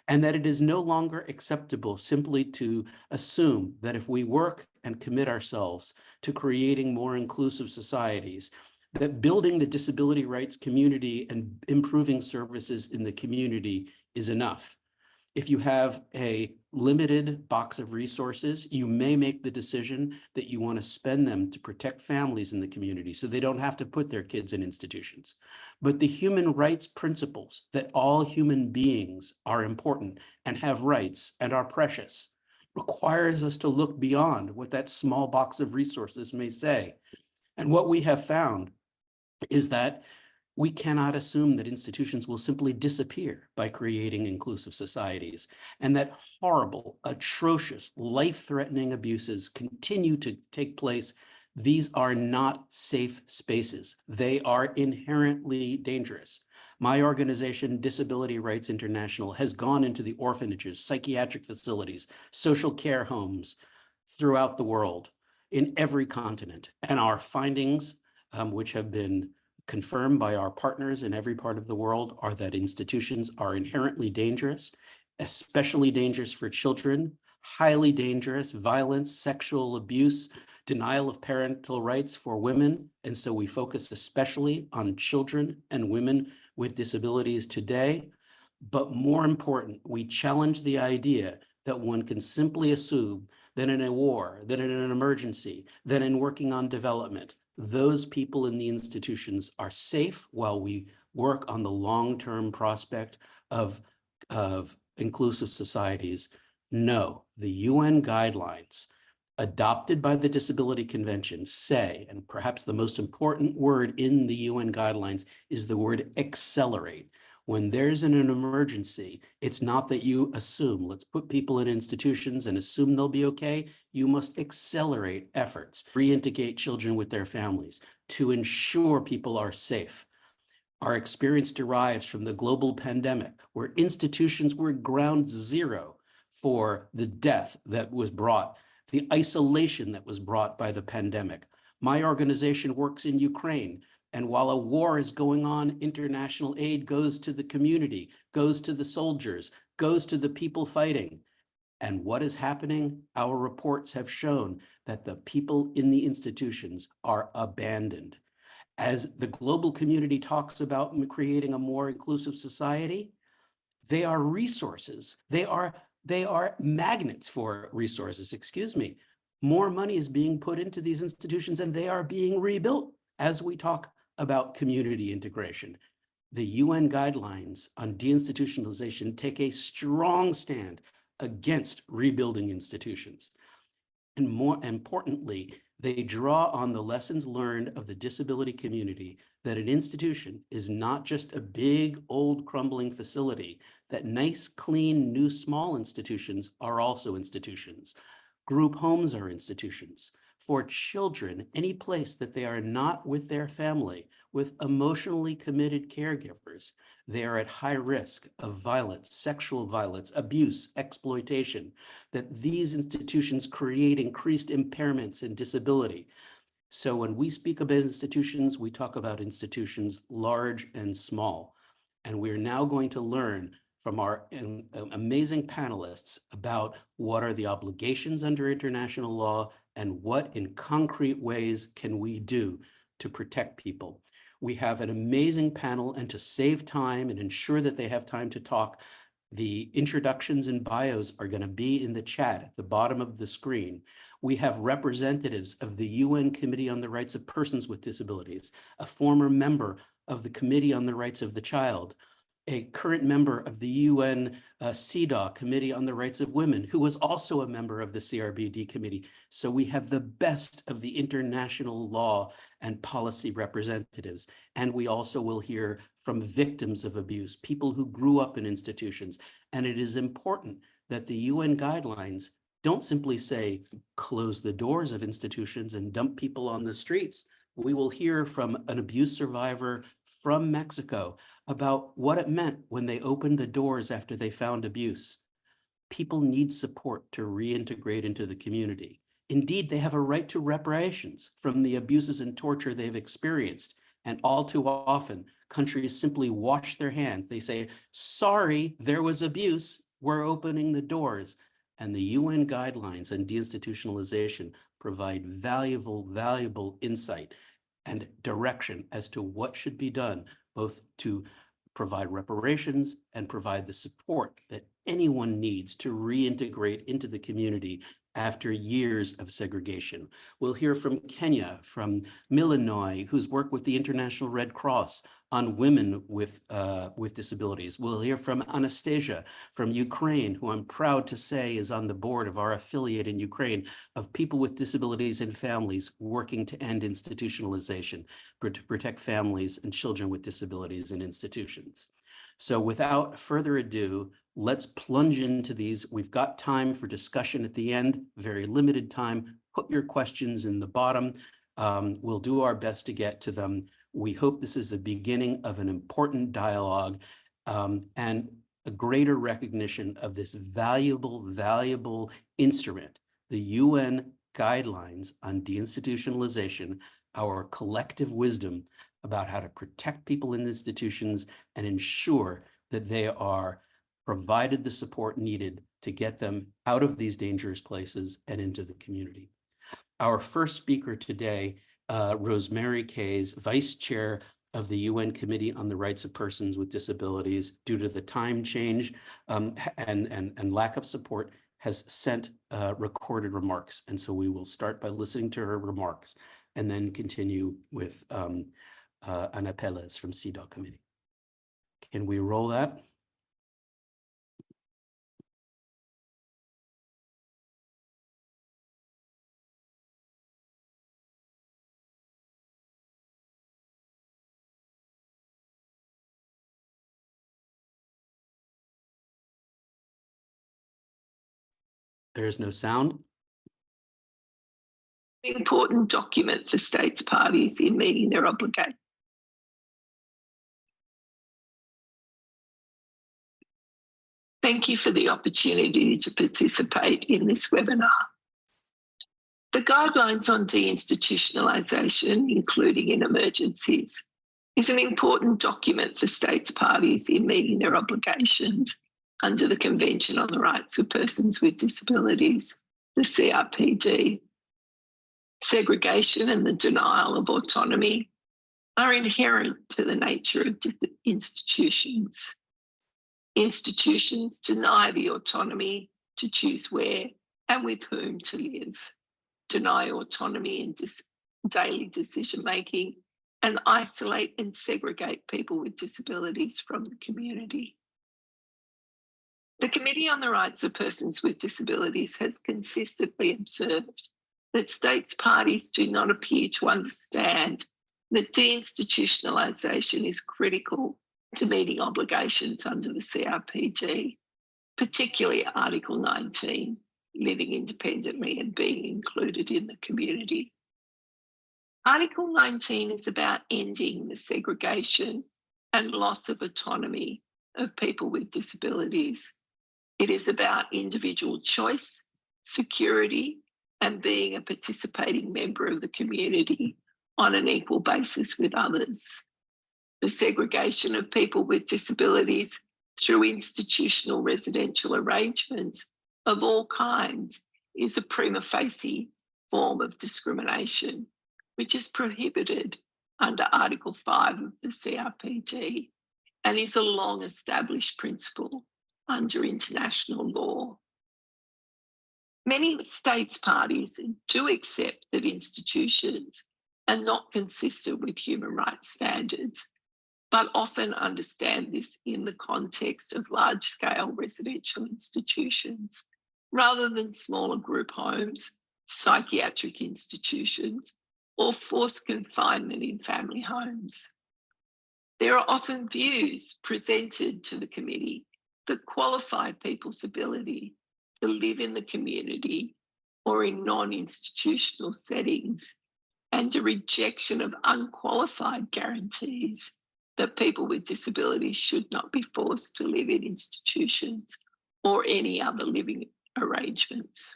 and that it is no longer acceptable simply to assume that if we work and commit ourselves to creating more inclusive societies, that building the disability rights community and improving services in the community is enough. If you have a limited box of resources, you may make the decision that you want to spend them to protect families in the community so they don't have to put their kids in institutions. But the human rights principles that all human beings are important and have rights and are precious requires us to look beyond what that small box of resources may say. And what we have found is that we cannot assume that institutions will simply disappear by creating inclusive societies, and that horrible, atrocious, life-threatening abuses continue to take place. These are not safe spaces. They are inherently dangerous. My organization, Disability Rights International, has gone into the orphanages, psychiatric facilities, social care homes throughout the world, in every continent, and our findings, which have been confirmed by our partners in every part of the world, are that institutions are inherently dangerous, especially dangerous for children, highly dangerous, violence, sexual abuse, denial of parental rights for women. And so we focus especially on children and women with disabilities today. But more important, we challenge the idea that one can simply assume that in a war, that in an emergency, that in working on development, those people in the institutions are safe while we work on the long-term prospect of inclusive societies. No, the UN guidelines adopted by the Disability Convention say, and perhaps the most important word in the UN guidelines is the word accelerate. When there's an emergency, it's not that you assume, let's put people in institutions and assume they'll be okay. You must accelerate efforts, reintegrate children with their families to ensure people are safe. Our experience derives from the global pandemic, where institutions were ground zero for the death that was brought, the isolation that was brought by the pandemic. My organization works in Ukraine. And while a war is going on, international aid goes to the community, goes to the soldiers, goes to the people fighting. And what is happening? Our reports have shown that the people in the institutions are abandoned. As the global community talks about creating a more inclusive society, they are resources. They are magnets for resources, excuse me. More money is being put into these institutions and they are being rebuilt as we talk about community integration. The UN guidelines on deinstitutionalization take a strong stand against rebuilding institutions. And more importantly, they draw on the lessons learned of the disability community that an institution is not just a big, old, crumbling facility, that nice, clean, new, small institutions are also institutions. Group homes are institutions. For children, any place that they are not with their family, with emotionally committed caregivers, they are at high risk of violence, sexual violence, abuse, exploitation, that these institutions create increased impairments and disability. So when we speak about institutions, we talk about institutions large and small. And we're now going to learn from our amazing panelists about what are the obligations under international law and what in concrete ways can we do to protect people. We have an amazing panel, and to save time and ensure that they have time to talk, the introductions and bios are going to be in the chat at the bottom of the screen. We have representatives of the UN Committee on the Rights of Persons with Disabilities, a former member of the Committee on the Rights of the Child, a current member of the UN CEDAW, Committee on the Rights of Women, who was also a member of the CRBD committee. So we have the best of the international law and policy representatives. And we also will hear from victims of abuse, people who grew up in institutions. And it is important that the UN guidelines don't simply say, close the doors of institutions and dump people on the streets. We will hear from an abuse survivor from Mexico about what it meant when they opened the doors after they found abuse. People need support to reintegrate into the community. Indeed, they have a right to reparations from the abuses and torture they've experienced. And all too often, countries simply wash their hands. They say, sorry, there was abuse. We're opening the doors. And the UN guidelines on deinstitutionalization provide valuable insight and direction as to what should be done, both to provide reparations and provide the support that anyone needs to reintegrate into the community after years of segregation. We'll hear from Kenya, from Millinois, who's worked with the International Red Cross on women with disabilities. We'll hear from Anastasia from Ukraine, who I'm proud to say is on the board of our affiliate in Ukraine of people with disabilities and families working to end institutionalization, to protect families and children with disabilities in institutions. So without further ado, let's plunge into these. We've got time for discussion at the end, very limited time. Put your questions in the bottom. We'll do our best to get to them. We hope this is the beginning of an important dialogue and a greater recognition of this valuable instrument, the UN guidelines on deinstitutionalization, our collective wisdom about how to protect people in institutions and ensure that they are provided the support needed to get them out of these dangerous places and into the community. Our first speaker today, Rosemary Kays, Vice Chair of the UN Committee on the Rights of Persons with Disabilities, due to the time change and lack of support, has sent recorded remarks. And so we will start by listening to her remarks and then continue with Ana Pelez from CEDAW Committee. Can we roll that? There's no sound. Important document for states parties in meeting their obligation. Thank you for the opportunity to participate in this webinar. The guidelines on deinstitutionalisation, including in emergencies, is an important document for states parties in meeting their obligations under the Convention on the Rights of Persons with Disabilities, the CRPD. Segregation and the denial of autonomy are inherent to the nature of institutions. Institutions deny the autonomy to choose where and with whom to live, deny autonomy in daily decision-making, and isolate and segregate people with disabilities from the community. The Committee on the Rights of Persons with Disabilities has consistently observed that states parties do not appear to understand that deinstitutionalisation is critical to meeting obligations under the CRPD, particularly Article 19, living independently and being included in the community. Article 19 is about ending the segregation and loss of autonomy of people with disabilities. It is about individual choice, security, and being a participating member of the community on an equal basis with others. The segregation of people with disabilities through institutional residential arrangements of all kinds is a prima facie form of discrimination, which is prohibited under Article 5 of the CRPD and is a long established principle under international law. Many states parties do accept that institutions are not consistent with human rights standards, but often understand this in the context of large-scale residential institutions, rather than smaller group homes, psychiatric institutions, or forced confinement in family homes. There are often views presented to the committee that qualify people's ability to live in the community or in non-institutional settings, and a rejection of unqualified guarantees that people with disabilities should not be forced to live in institutions or any other living arrangements.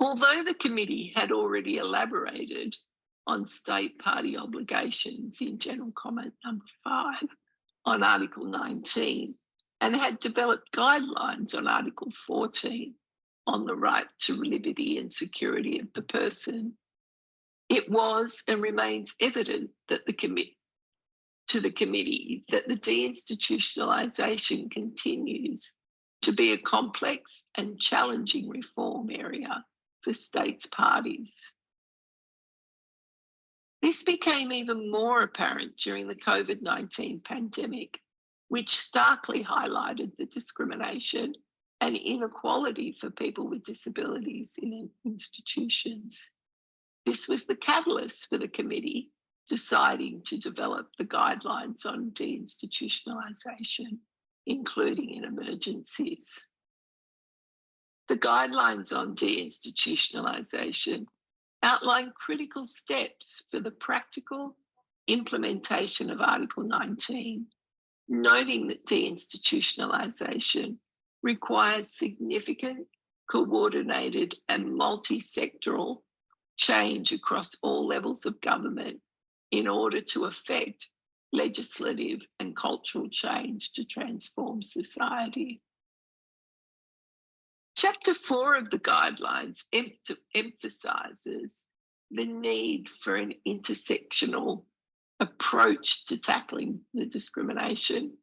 Although the committee had already elaborated on state party obligations in General Comment number 5 on Article 19, and had developed guidelines on Article 14 on the right to liberty and security of the person, it was and remains evident that to the committee that the deinstitutionalisation continues to be a complex and challenging reform area for states parties. This became even more apparent during the COVID-19 pandemic, which starkly highlighted the discrimination and inequality for people with disabilities in institutions. This was the catalyst for the committee deciding to develop the guidelines on deinstitutionalisation, including in emergencies. The guidelines on deinstitutionalisation outline critical steps for the practical implementation of Article 19, noting that deinstitutionalisation requires significant, coordinated and multi-sectoral change across all levels of government in order to effect legislative and cultural change to transform society. Chapter 4 of the guidelines emphasises the need for an intersectional approach to tackling the discrimination,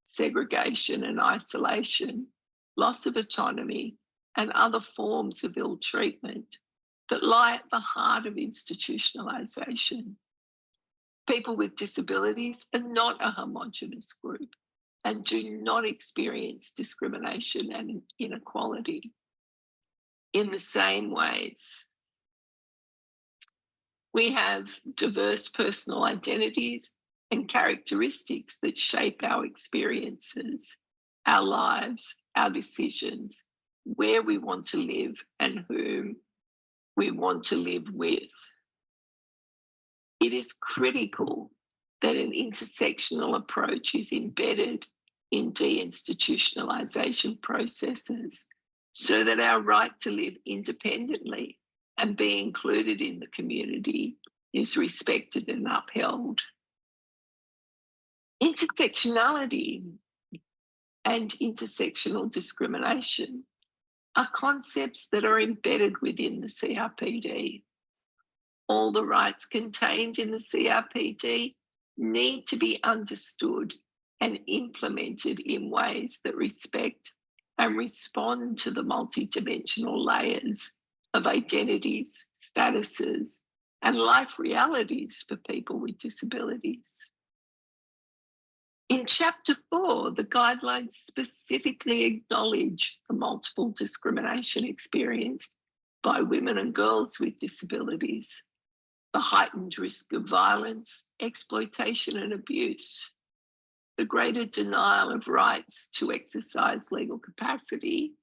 segregation and isolation, loss of autonomy and other forms of ill treatment that lie at the heart of institutionalisation. People with disabilities are not a homogenous group and do not experience discrimination and inequality in the same ways. We have diverse personal identities and characteristics that shape our experiences, our lives, our decisions, where we want to live and whom we want to live with. It is critical that an intersectional approach is embedded in deinstitutionalisation processes so that our right to live independently and be included in the community is respected and upheld. Intersectionality and intersectional discrimination are concepts that are embedded within the CRPD. All the rights contained in the CRPD need to be understood and implemented in ways that respect and respond to the multidimensional layers of identities, statuses, and life realities for people with disabilities. In Chapter 4, the guidelines specifically acknowledge the multiple discrimination experienced by women and girls with disabilities, the heightened risk of violence, exploitation and abuse, the greater denial of rights to exercise legal capacity,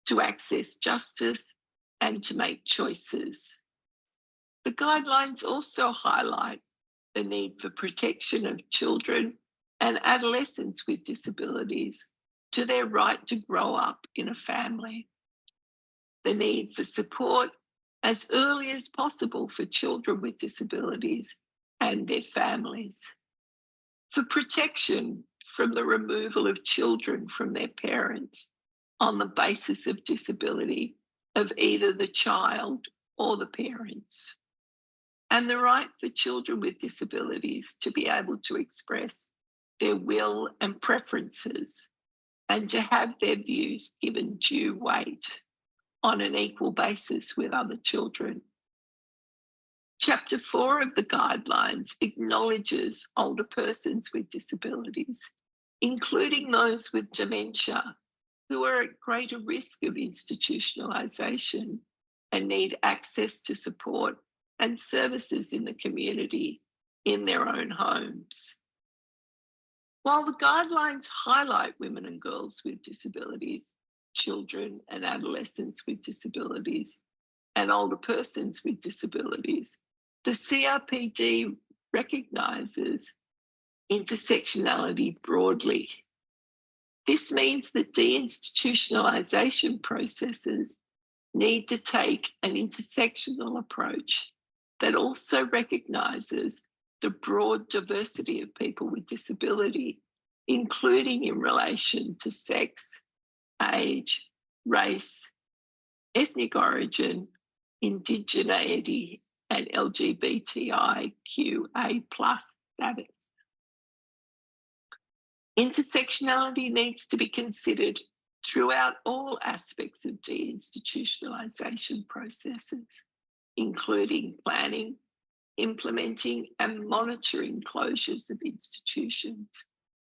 to access justice, and to make choices. The guidelines also highlight the need for protection of children and adolescents with disabilities to their right to grow up in a family, the need for support as early as possible for children with disabilities and their families, for protection from the removal of children from their parents on the basis of disability of either the child or the parents, and the right for children with disabilities to be able to express their will and preferences and to have their views given due weight on an equal basis with other children. Chapter 4 of the guidelines acknowledges older persons with disabilities, including those with dementia, who are at greater risk of institutionalisation and need access to support and services in the community in their own homes. While the guidelines highlight women and girls with disabilities, children and adolescents with disabilities, and older persons with disabilities, the CRPD recognises intersectionality broadly. This means that deinstitutionalisation processes need to take an intersectional approach that also recognises the broad diversity of people with disability including in relation to sex, age, race, ethnic origin, indigeneity, and LGBTIQA plus status. Intersectionality needs to be considered throughout all aspects of deinstitutionalisation processes, including planning, implementing and monitoring closures of institutions,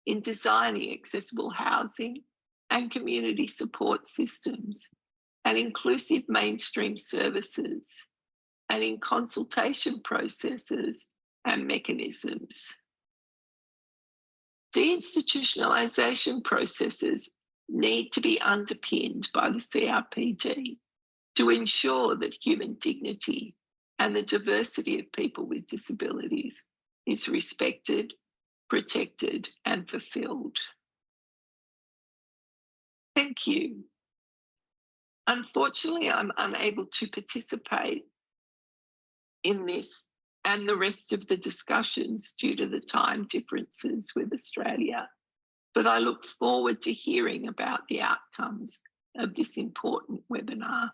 in designing accessible housing and community support systems, and inclusive mainstream services, and in consultation processes and mechanisms. Deinstitutionalisation processes need to be underpinned by the CRPD to ensure that human dignity and the diversity of people with disabilities is respected, protected, and fulfilled. Thank you. Unfortunately, I'm unable to participate in this and the rest of the discussions due to the time differences with Australia, but I look forward to hearing about the outcomes of this important webinar.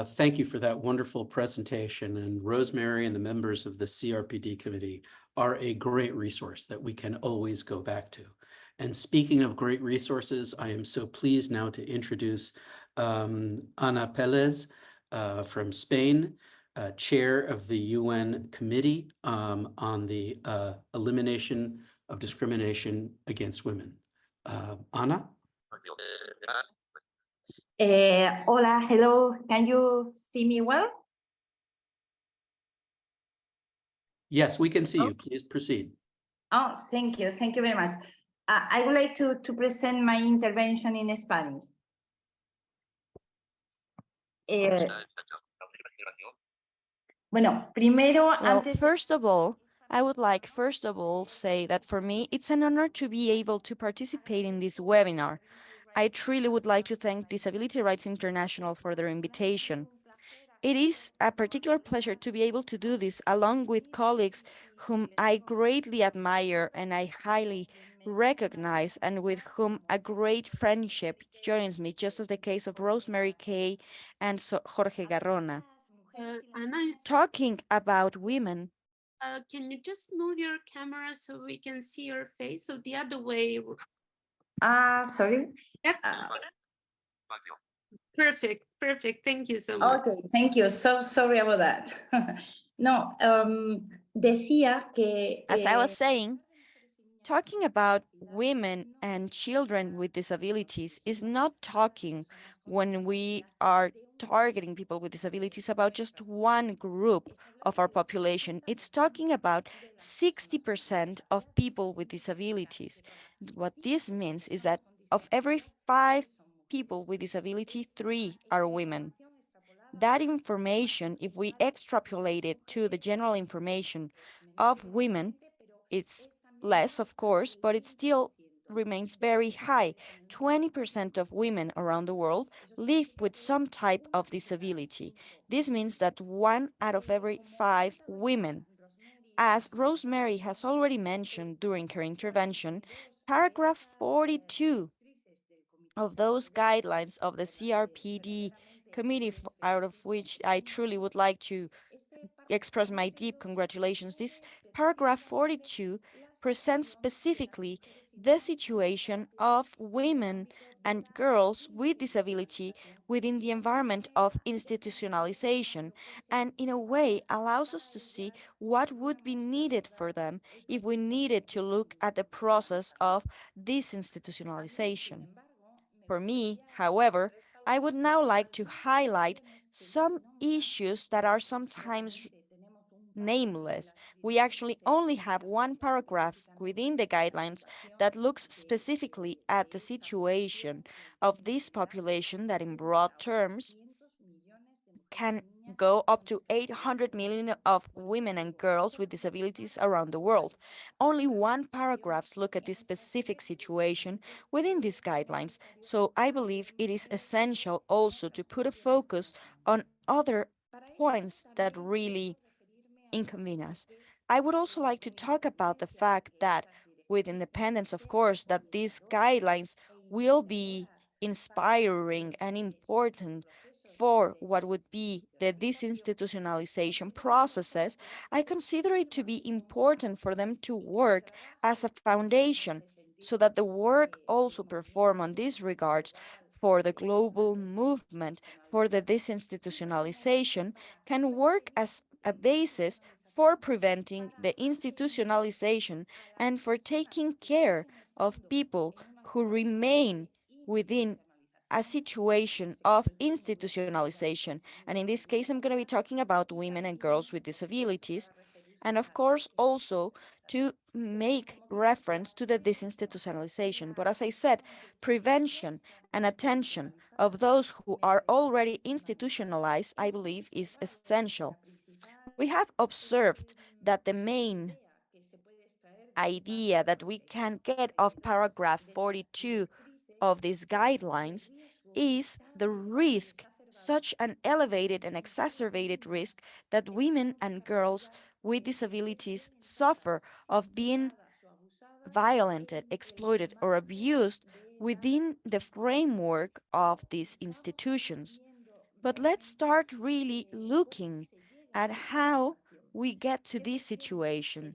Thank you for that wonderful presentation. And Rosemary and the members of the CRPD committee are a great resource that we can always go back to. And speaking of great resources, I am so pleased now to introduce Ana Pelez from Spain, chair of the UN Committee on the Elimination of Discrimination Against Women. Ana? Hola, hello. Can you see me well? Yes, we can see you. Please proceed. Oh, thank you. Thank you very much. I would like to present my intervention in Spanish. Bueno, primero, well, first of all, I would like say that for me, it's an honor to be able to participate in this webinar. I truly would like to thank Disability Rights International for their invitation. It is a particular pleasure to be able to do this along with colleagues whom I greatly admire and I highly recognize, and with whom a great friendship joins me, just as the case of Rosemary Kay and Jorge Garrona. Anna, Talking about women. can you just move your camera so we can see your face? So the other way. Sorry. Yes. Perfect, perfect. Thank you so much. Okay, thank you. So sorry about that. No, decía que... As I was saying, talking about women and children with disabilities is not talking, when we are targeting people with disabilities, about just one group of our population. It's talking about 60% of people with disabilities. What this means is that of every 5 people with disability, 3 are women. That information, if we extrapolate it to the general information of women, it's less, of course, but it still remains very high. 20% of women around the world live with some type of disability. This means that 1 out of every 5 women. As Rosemary has already mentioned during her intervention, paragraph 42 of those guidelines of the CRPD committee, out of which I truly would like to express my deep congratulations. This paragraph 42 presents specifically the situation of women and girls with disability within the environment of institutionalization, and in a way allows us to see what would be needed for them if we needed to look at the process of disinstitutionalization. For me, however, I would now like to highlight some issues that are sometimes nameless. We actually only have one paragraph within the guidelines that looks specifically at the situation of this population that, in broad terms, can go up to 800 million of women and girls with disabilities around the world. Only one paragraph look at this specific situation within these guidelines, so I believe it is essential also to put a focus on other points that really inconvenience. I would also like to talk about the fact that, with independence, of course, that these guidelines will be inspiring and important for what would be the disinstitutionalization processes. I consider it to be important for them to work as a foundation so that the work also performed on these regards for the global movement for the disinstitutionalization can work as a basis for preventing the institutionalization and for taking care of people who remain within a situation of institutionalization. And in this case, I'm going to be talking about women and girls with disabilities. And of course, also to make reference to the disinstitutionalization. But as I said, prevention and attention of those who are already institutionalized, I believe, is essential. We have observed that the main idea that we can get of paragraph 42 of these guidelines is the risk, such an elevated and exacerbated risk that women and girls with disabilities suffer of being violated, exploited, or abused within the framework of these institutions. But let's start really looking at how we get to this situation.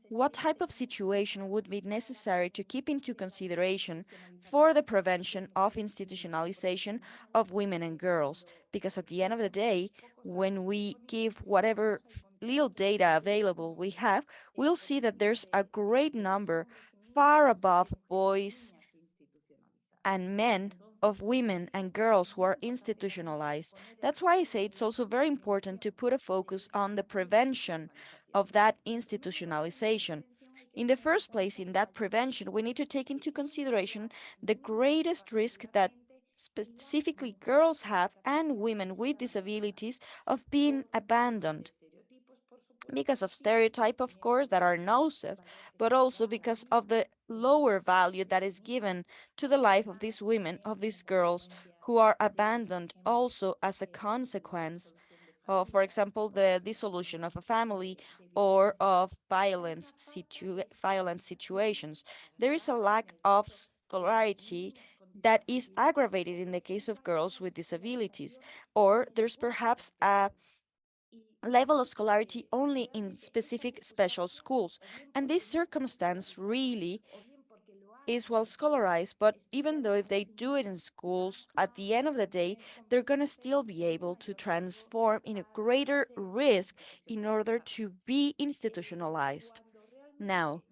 What type of situation would be necessary to keep into consideration for the prevention of institutionalization of women and girls? Because at the end of the day, when we give whatever little data available we have, we'll see that there's a great number, far above boys and men, of women and girls who are institutionalized. That's why I say it's also very important to put a focus on the prevention of that institutionalization. In the first place, in that prevention, we need to take into consideration the greatest risk that specifically girls have and women with disabilities of being abandoned because of stereotype, of course, that are nocive, but also because of the lower value that is given to the life of these women, of these girls who are abandoned also as a consequence of, for example, the dissolution of a family or of violent situations. There is a lack of scholarity that is aggravated in the case of girls with disabilities, or there's perhaps a level of scholarity only in specific special schools. And this circumstance really is well scholarized, but even though if they do it in schools, at the end of the day, they're going to still be able to transform in a greater risk in order to be institutionalized. Now,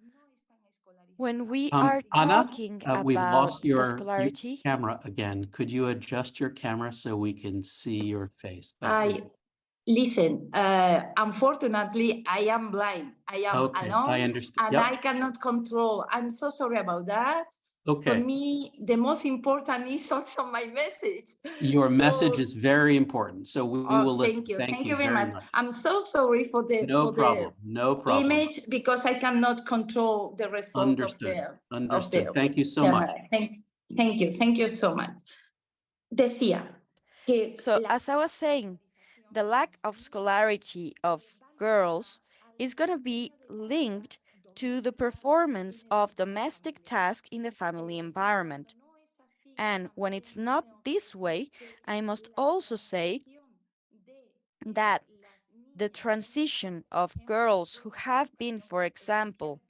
when we are Anna, talking we've about lost the your scholarity, camera again. Could you adjust your camera so we can see your face? That would. Listen, unfortunately, I am blind. I am Okay, I alone understand. and Yep. I cannot control. I'm so sorry about that. For Okay. me, the most important is also my message. Your message So, is very important, so we will listen. thank you. Thank Thank you you very very much. much. I'm so sorry for No problem. No problem. image because I cannot control the result Understood. of the Understood. Thank you so much. camera. Thank you so much. Decía que so as I was saying, the lack of scholarity of girls is going to be linked to the performance of domestic tasks in the family environment. And when it's not this way, I must also say that the transition of girls who have been, for example,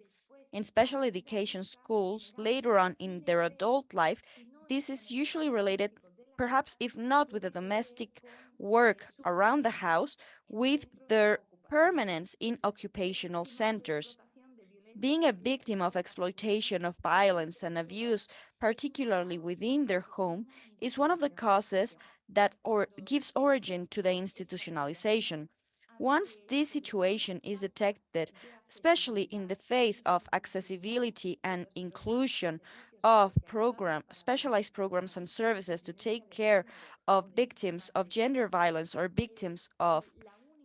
in special education schools later on in their adult life, this is usually related, perhaps if not with the domestic work around the house, with their permanence in occupational centers. Being a victim of exploitation, of violence and abuse, particularly within their home, is one of the causes that gives origin to the institutionalization. Once this situation is detected, especially in the face of accessibility and inclusion of specialized programs and services to take care of victims of gender violence or victims of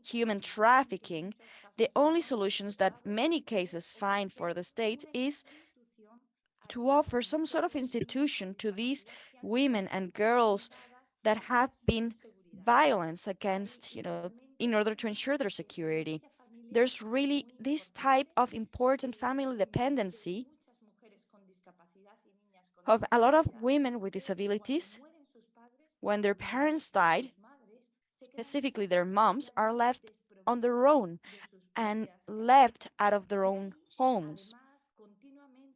human trafficking, the only solutions that many cases find for the state is to offer some sort of institution to these women and girls that have been violence against, in order to ensure their security. There's really this type of important family dependency of a lot of women with disabilities. When their parents died, specifically their moms, are left on their own and left out of their own homes.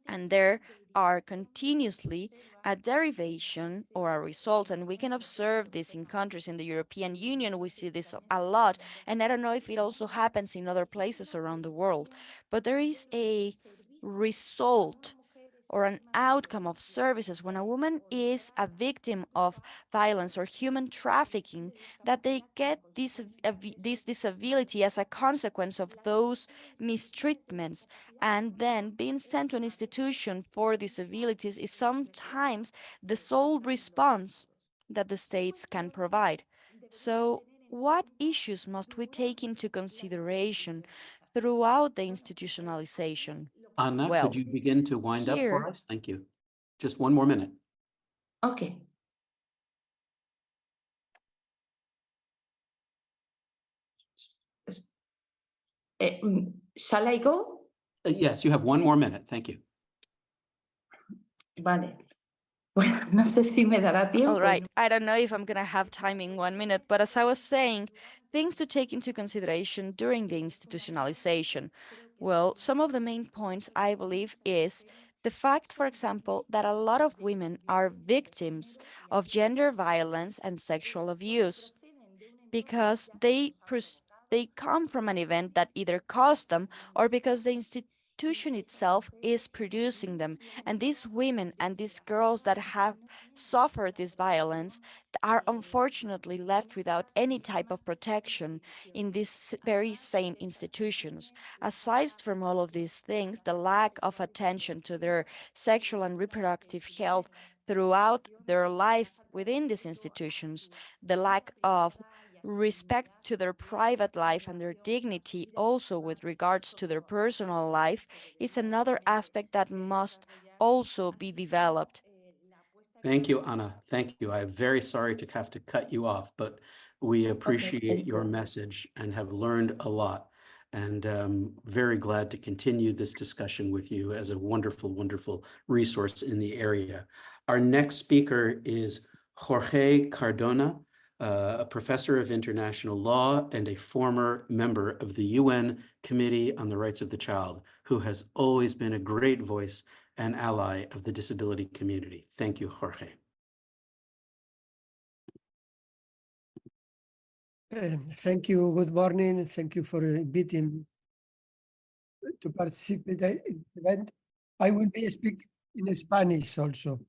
And there are continuously a derivation or a result, and we can observe this in countries in the European Union. We see this a lot, and I don't know if it also happens in other places around the world, but there is a result or an outcome of services when a woman is a victim of violence or human trafficking, that they get this disability as a consequence of those mistreatments, and then being sent to an institution for disabilities is sometimes the sole response that the states can provide. So what issues must we take into consideration throughout the institutionalization? Anna, could Well, you begin to wind up for here, us? Thank you. Just one more minute. Okay. Shall I go? Yes, you have one more minute. Thank you. Vale. Bueno, no sé si me dará tiempo. all right, I don't know if I'm going to have time in 1 minute, but as I was saying, things to take into consideration during the institutionalization. Well, some of the main points I believe is the fact, for example, that a lot of women are victims of gender violence and sexual abuse because they come from an event that either caused them or because the institution itself is producing them. And these women and these girls that have suffered this violence are unfortunately left without any type of protection in these very same institutions. Aside from all of these things, the lack of attention to their sexual and reproductive health throughout their life within these institutions, the lack of respect to their private life and their dignity, also with regards to their personal life, is another aspect that must also be developed. Thank you, Anna. Thank you. I'm very sorry to have to cut you off, but we appreciate your message and have learned a lot. And very glad to continue this discussion with you as a wonderful, wonderful resource in the area. Our next speaker is Jorge Cardona, a professor of international law and a former member of the UN Committee on the Rights of the Child, who has always been a great voice and ally of the disability community. Thank you, Jorge. Thank you. Good morning. Thank you for inviting me to participate in the event. I will be speaking in Spanish also.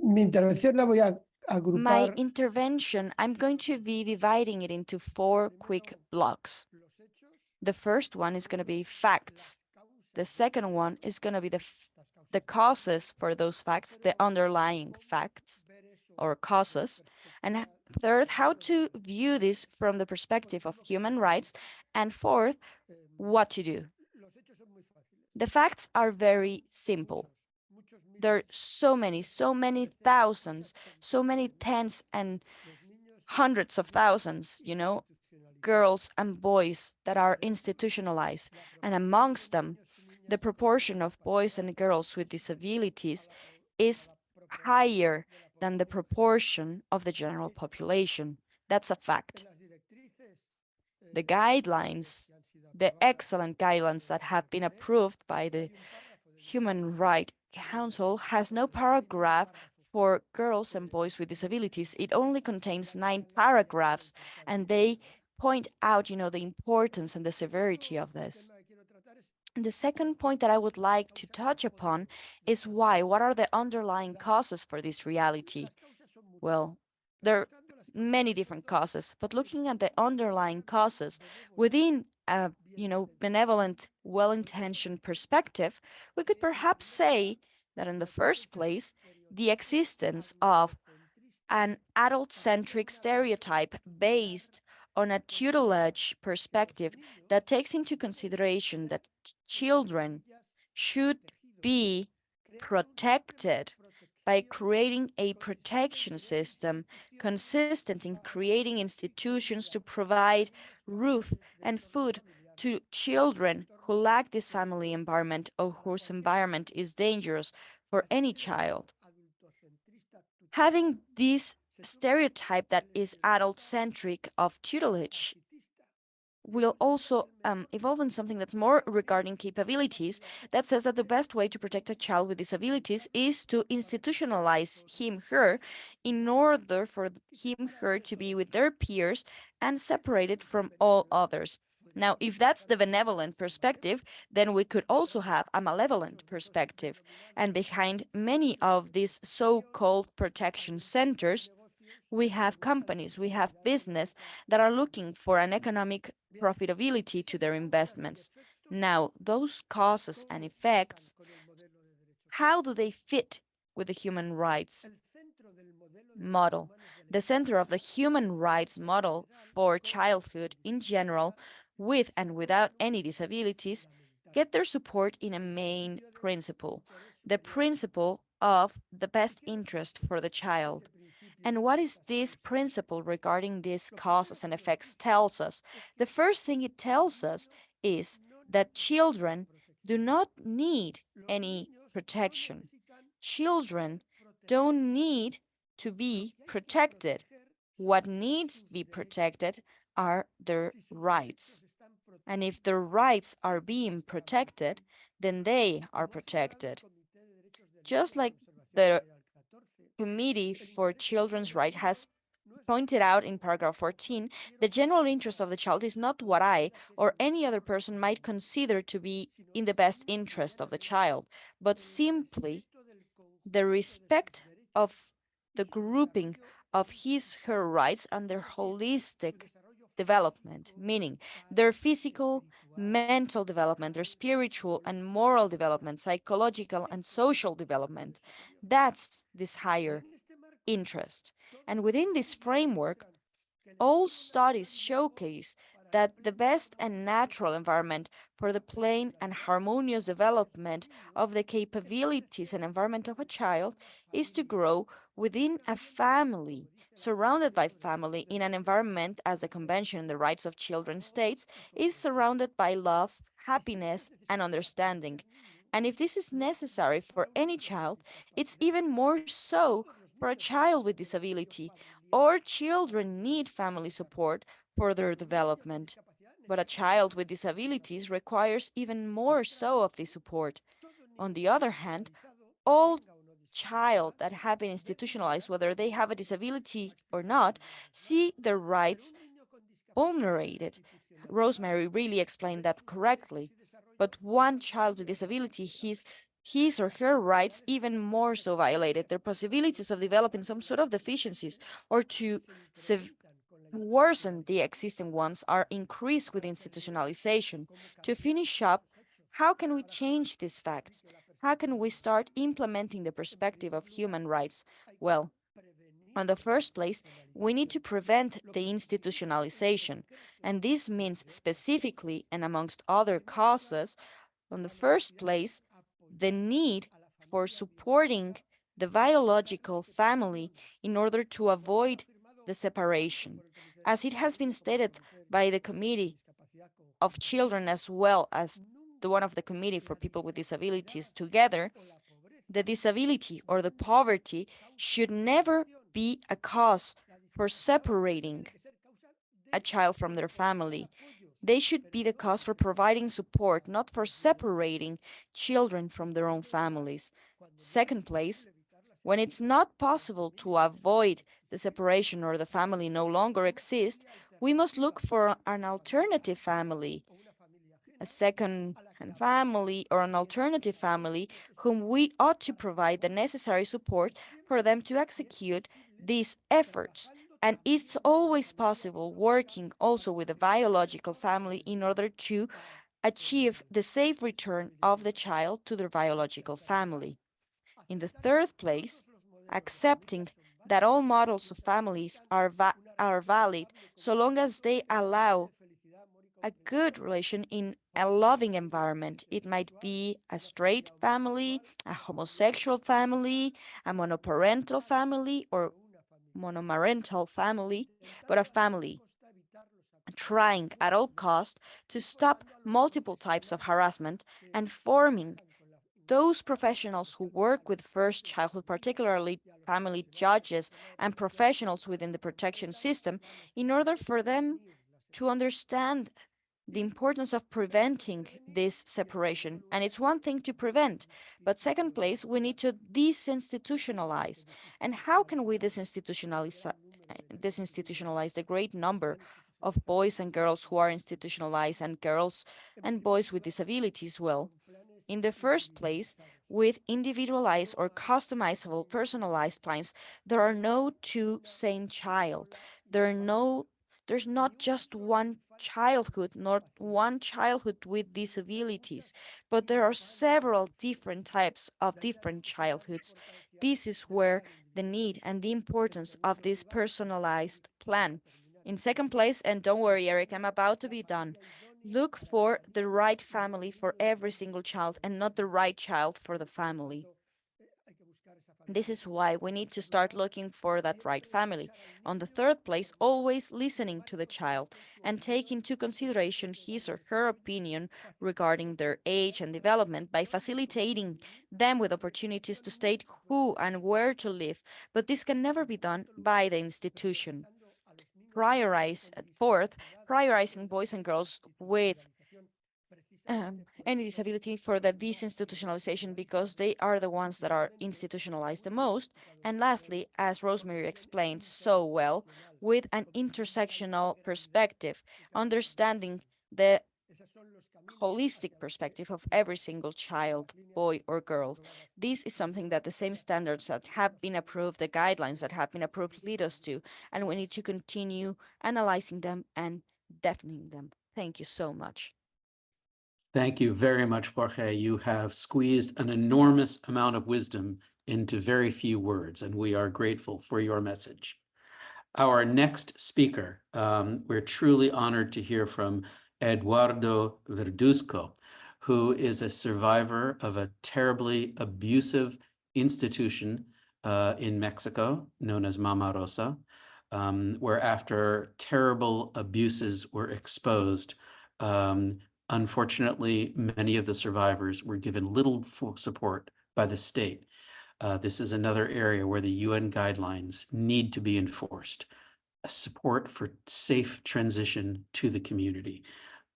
Mi intervención la voy a agrupar. My intervention, I'm going to be dividing it into 4 quick blocks. The first one is going to be facts. The second one is going to be the causes for those facts, the underlying facts or causes. And third, how to view this from the perspective of human rights. And fourth, what to do. The facts are very simple. There are so many thousands, so many tens and hundreds of thousands, girls and boys that are institutionalized. And amongst them, the proportion of boys and girls with disabilities is higher than the proportion of the general population. That's a fact. The guidelines, the excellent guidelines that have been approved by the Human Rights Council has no paragraph for girls and boys with disabilities. It only contains 9 paragraphs, and they point out, the importance and the severity of this. And the second point that I would like to touch upon is why. What are the underlying causes for this reality? Well, there are many different causes, but looking at the underlying causes within a benevolent, well-intentioned perspective, we could perhaps say that in the first place, the existence of an adult-centric stereotype based on a tutelage perspective that takes into consideration that children should be protected by creating a protection system consistent in creating institutions to provide roof and food to children who lack this family environment or whose environment is dangerous for any child. Having this stereotype that is adult-centric of tutelage will also evolve in something that's more regarding capabilities that says that the best way to protect a child with disabilities is to institutionalize him, her, in order for him, her to be with their peers and separated from all others. Now, if that's the benevolent perspective, then we could also have a malevolent perspective. And behind many of these so-called protection centers, we have companies, we have business that are looking for an economic profitability to their investments. Now, those causes and effects, how do they fit with the human rights model? The center of the human rights model for childhood in general, with and without any disabilities, get their support in a main principle, the principle of the best interest for the child. And what is this principle regarding these causes and effects tells us? The first thing it tells us is that children do not need any protection. Children don't need to be protected. What needs to be protected are their rights. And if their rights are being protected, then they are protected. Just like the Committee for Children's Rights has pointed out in paragraph 14, the general interest of the child is not what I or any other person might consider to be in the best interest of the child, but simply the respect of the grouping of his, her rights and their holistic development, meaning their physical, mental development, their spiritual and moral development, psychological and social development. That's this higher interest. And within this framework, all studies showcase that the best and natural environment for the plain and harmonious development of the capabilities and environment of a child is to grow within a family, surrounded by family, in an environment, as the Convention on the Rights of Children states, is surrounded by love, happiness, and understanding. And if this is necessary for any child, it's even more so for a child with disability. Or children need family support for their development. But a child with disabilities requires even more so of this support. On the other hand, all child that have been institutionalized, whether they have a disability or not, see their rights vulnerated. Rosemary really explained that correctly. But one child with disability, his or her rights even more so violated, their possibilities of developing some sort of deficiencies or to worsen the existing ones are increased with institutionalization. To finish up, how can we change these facts? How can we start implementing the perspective of human rights? Well, in the first place, we need to prevent the institutionalization. And this means specifically, and amongst other causes, in the first place, the need for supporting the biological family in order to avoid the separation. As it has been stated by the Committee of Children as well as the one of the Committee for People with Disabilities together, the disability or the poverty should never be a cause for separating a child from their family. They should be the cause for providing support, not for separating children from their own families. Second place, when it's not possible to avoid the separation or the family no longer exists, we must look for an alternative family, a second family or an alternative family whom we ought to provide the necessary support for them to execute these efforts. And it's always possible working also with a biological family in order to achieve the safe return of the child to their biological family. In the third place, accepting that all models of families are valid so long as they allow a good relation in a loving environment. It might be a straight family, a homosexual family, a monoparental family, or monomarental family, but a family trying at all cost to stop multiple types of harassment and forming those professionals who work with first childhood, particularly family judges and professionals within the protection system, in order for them to understand the importance of preventing this separation. And it's one thing to prevent, but second place, we need to disinstitutionalize. And how can we disinstitutionalize the great number of boys and girls who are institutionalized and girls and boys with disabilities? Well, in the first place, with individualized or customizable personalized plans, there are no two same child. There are no there's not just one childhood, not one childhood with disabilities, but there are several different types of different childhoods. This is where the need and the importance of this personalized plan. In second place, and don't worry, Eric, I'm about to be done. Look for the right family for every single child and not the right child for the family. This is why we need to start looking for that right family. On the third place, always listening to the child and take into consideration his or her opinion regarding their age and development by facilitating them with opportunities to state who and where to live. But this can never be done by the institution. Fourth, prioritizing boys and girls with any disability for the disinstitutionalization because they are the ones that are institutionalized the most. And lastly, as Rosemary explained so well, with an intersectional perspective, understanding the holistic perspective of every single child, boy or girl. This is something that the same standards that have been approved, the guidelines that have been approved lead us to, and we need to continue analyzing them and defining them. Thank you so much. Thank you very much, Jorge. You have squeezed an enormous amount of wisdom into very few words, and we are grateful for your message. Our next speaker, we're truly honored to hear from Eduardo Verduzco, who is a survivor of a terribly abusive institution in Mexico known as Mama Rosa, where after terrible abuses were exposed, unfortunately, many of the survivors were given little support by the state. This is another area where the UN guidelines need to be enforced, a support for safe transition to the community.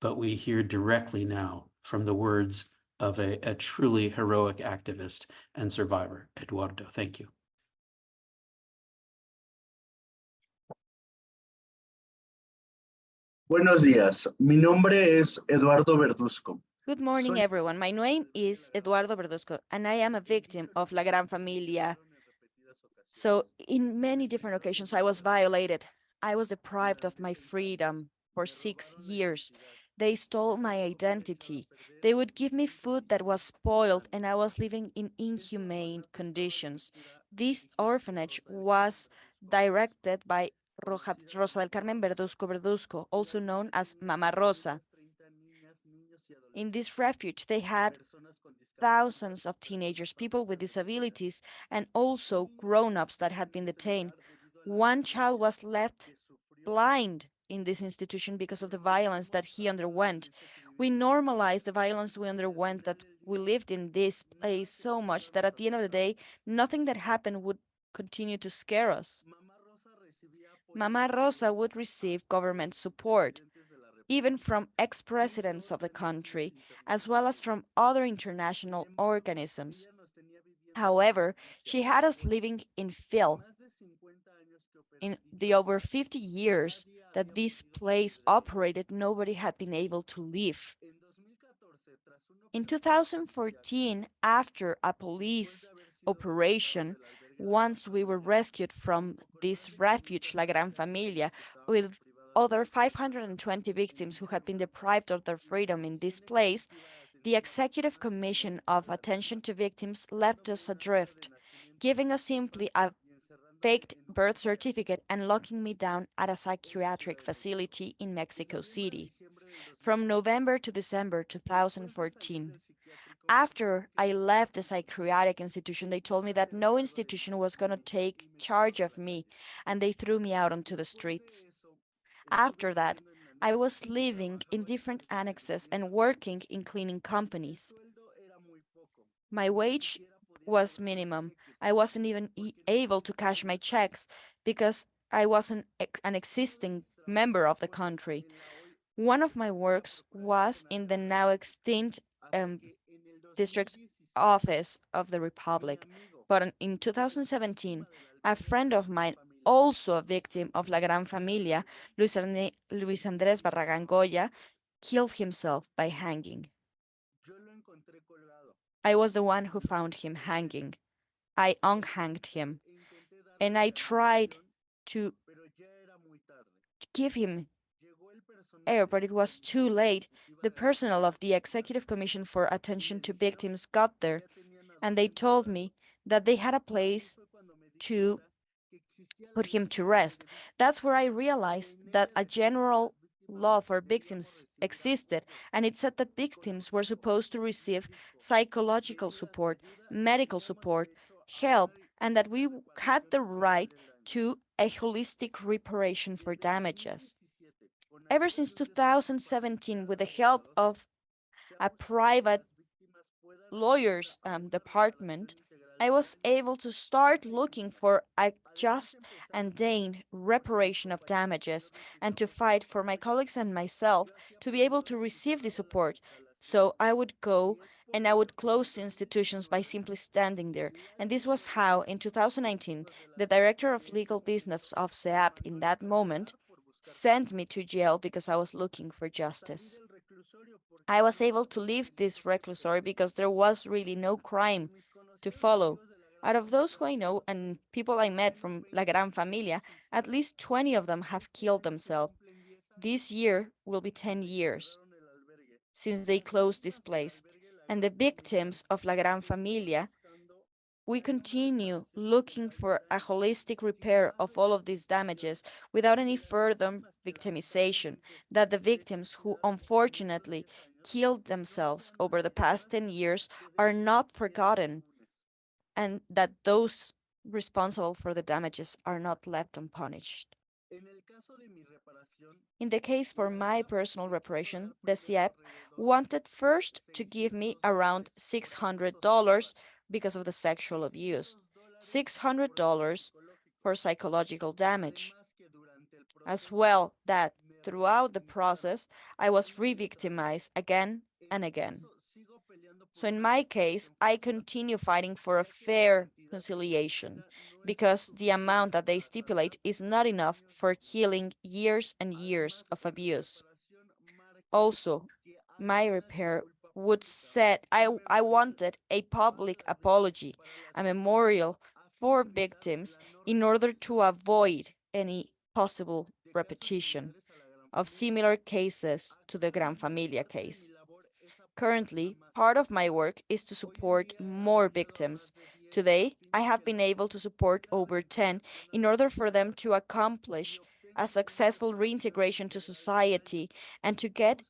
But we hear directly now from the words of a truly heroic activist and survivor, Eduardo. Thank you. Buenos días, mi nombre es Eduardo Verduzco. Good morning, everyone. My name is Eduardo Verduzco, and I am a victim of La Gran Familia. So in many different occasions, I was violated. I was deprived of my freedom for 6 years. They stole my identity. They would give me food that was spoiled, and I was living in inhumane conditions. This orphanage was directed by Rosa del Carmen Verduzco, also known as Mama Rosa. In this refuge, they had thousands of teenagers, people with disabilities, and also grown-ups that had been detained. One child was left blind in this institution because of the violence that he underwent. We normalized the violence we underwent, that we lived in this place so much that at the end of the day, nothing that happened would continue to scare us. Mama Rosa would receive government support, even from ex-presidents of the country, as well as from other international organisms. However, she had us living in filth. In the over 50 years that this place operated, nobody had been able to live. In 2014, after a police operation, once we were rescued from this refuge, La Gran Familia, with other 520 victims who had been deprived of their freedom in this place, the Executive Commission of Attention to Victims left us adrift, giving us simply a faked birth certificate and locking me down at a psychiatric facility in Mexico City. from November to December 2014. After I left the psychiatric institution, they told me that no institution was going to take charge of me, and they threw me out onto the streets. After that, I was living in different annexes and working in cleaning companies. My wage was minimum. I wasn't even able to cash my checks because I wasn't an existing member of the country. One of my works was in the now extinct district office of the Republic. But in 2017, a friend of mine, also a victim of La Gran Familia, Luis Andrés Barragán Goya, killed himself by hanging. I was the one who found him hanging. I unhanged him, and I tried to give him air, but it was too late. The personnel of the Executive Commission for Attention to Victims got there, and they told me that they had a place to put him to rest. That's where I realized that a general law for victims existed, and it said that victims were supposed to receive psychological support, medical support, help, and that we had the right to a holistic reparation for damages. Ever since 2017, with the help of a private lawyer's department, I was able to start looking for a just and dane reparation of damages and to fight for my colleagues and myself to be able to receive the support. So I would go and I would close institutions by simply standing there. And this was how, in 2019, the director of legal business of SEAP in that moment sent me to jail because I was looking for justice. I was able to leave this reclusory because there was really no crime to follow. Out of those who I know and people I met from La Gran Familia, at least 20 of them have killed themselves. This year will be 10 years since they closed this place. And the victims of La Gran Familia, we continue looking for a holistic repair of all of these damages without any further victimization, that the victims who unfortunately killed themselves over the past 10 years are not forgotten, and that those responsible for the damages are not left unpunished. In the case for my personal reparation, the CIEP wanted first to give me around $600 because of the sexual abuse, $600 for psychological damage, as well that throughout the process, I was re-victimized again and again. So in my case, I continue fighting for a fair conciliation because the amount that they stipulate is not enough for healing years and years of abuse. Also, my repair would set, I wanted a public apology, a memorial for victims in order to avoid any possible repetition of similar cases to the Gran Familia case. Currently, part of my work is to support more victims. Today, I have been able to support over 10 in order for them to accomplish a successful reintegration to society and to get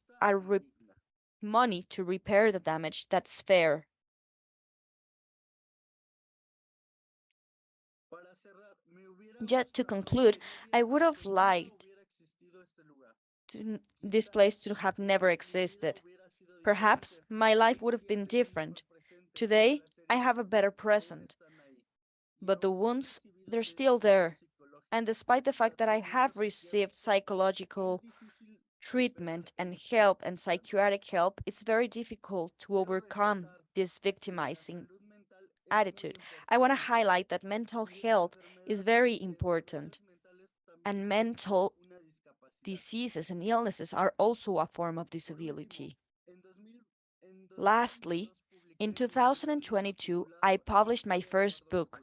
money to repair the damage that's fair. Yet to conclude, I would have liked this place to have never existed. Perhaps my life would have been different. Today, I have a better present. But the wounds, they're still there. And despite the fact that I have received psychological treatment and help and psychiatric help, it's very difficult to overcome this victimizing attitude. I want to highlight that mental health is very important, and mental diseases and illnesses are also a form of disability. Lastly, in 2022, I published my first book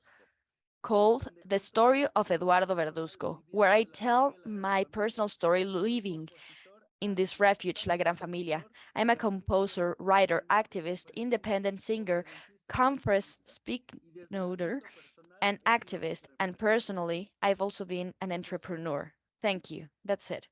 called The Story of Eduardo Verduzco, where I tell my personal story living in this refuge, La Gran Familia. I'm a composer, writer, activist, independent singer, conference speaker, and activist, and personally, I've also been an entrepreneur. Thank you. That's it.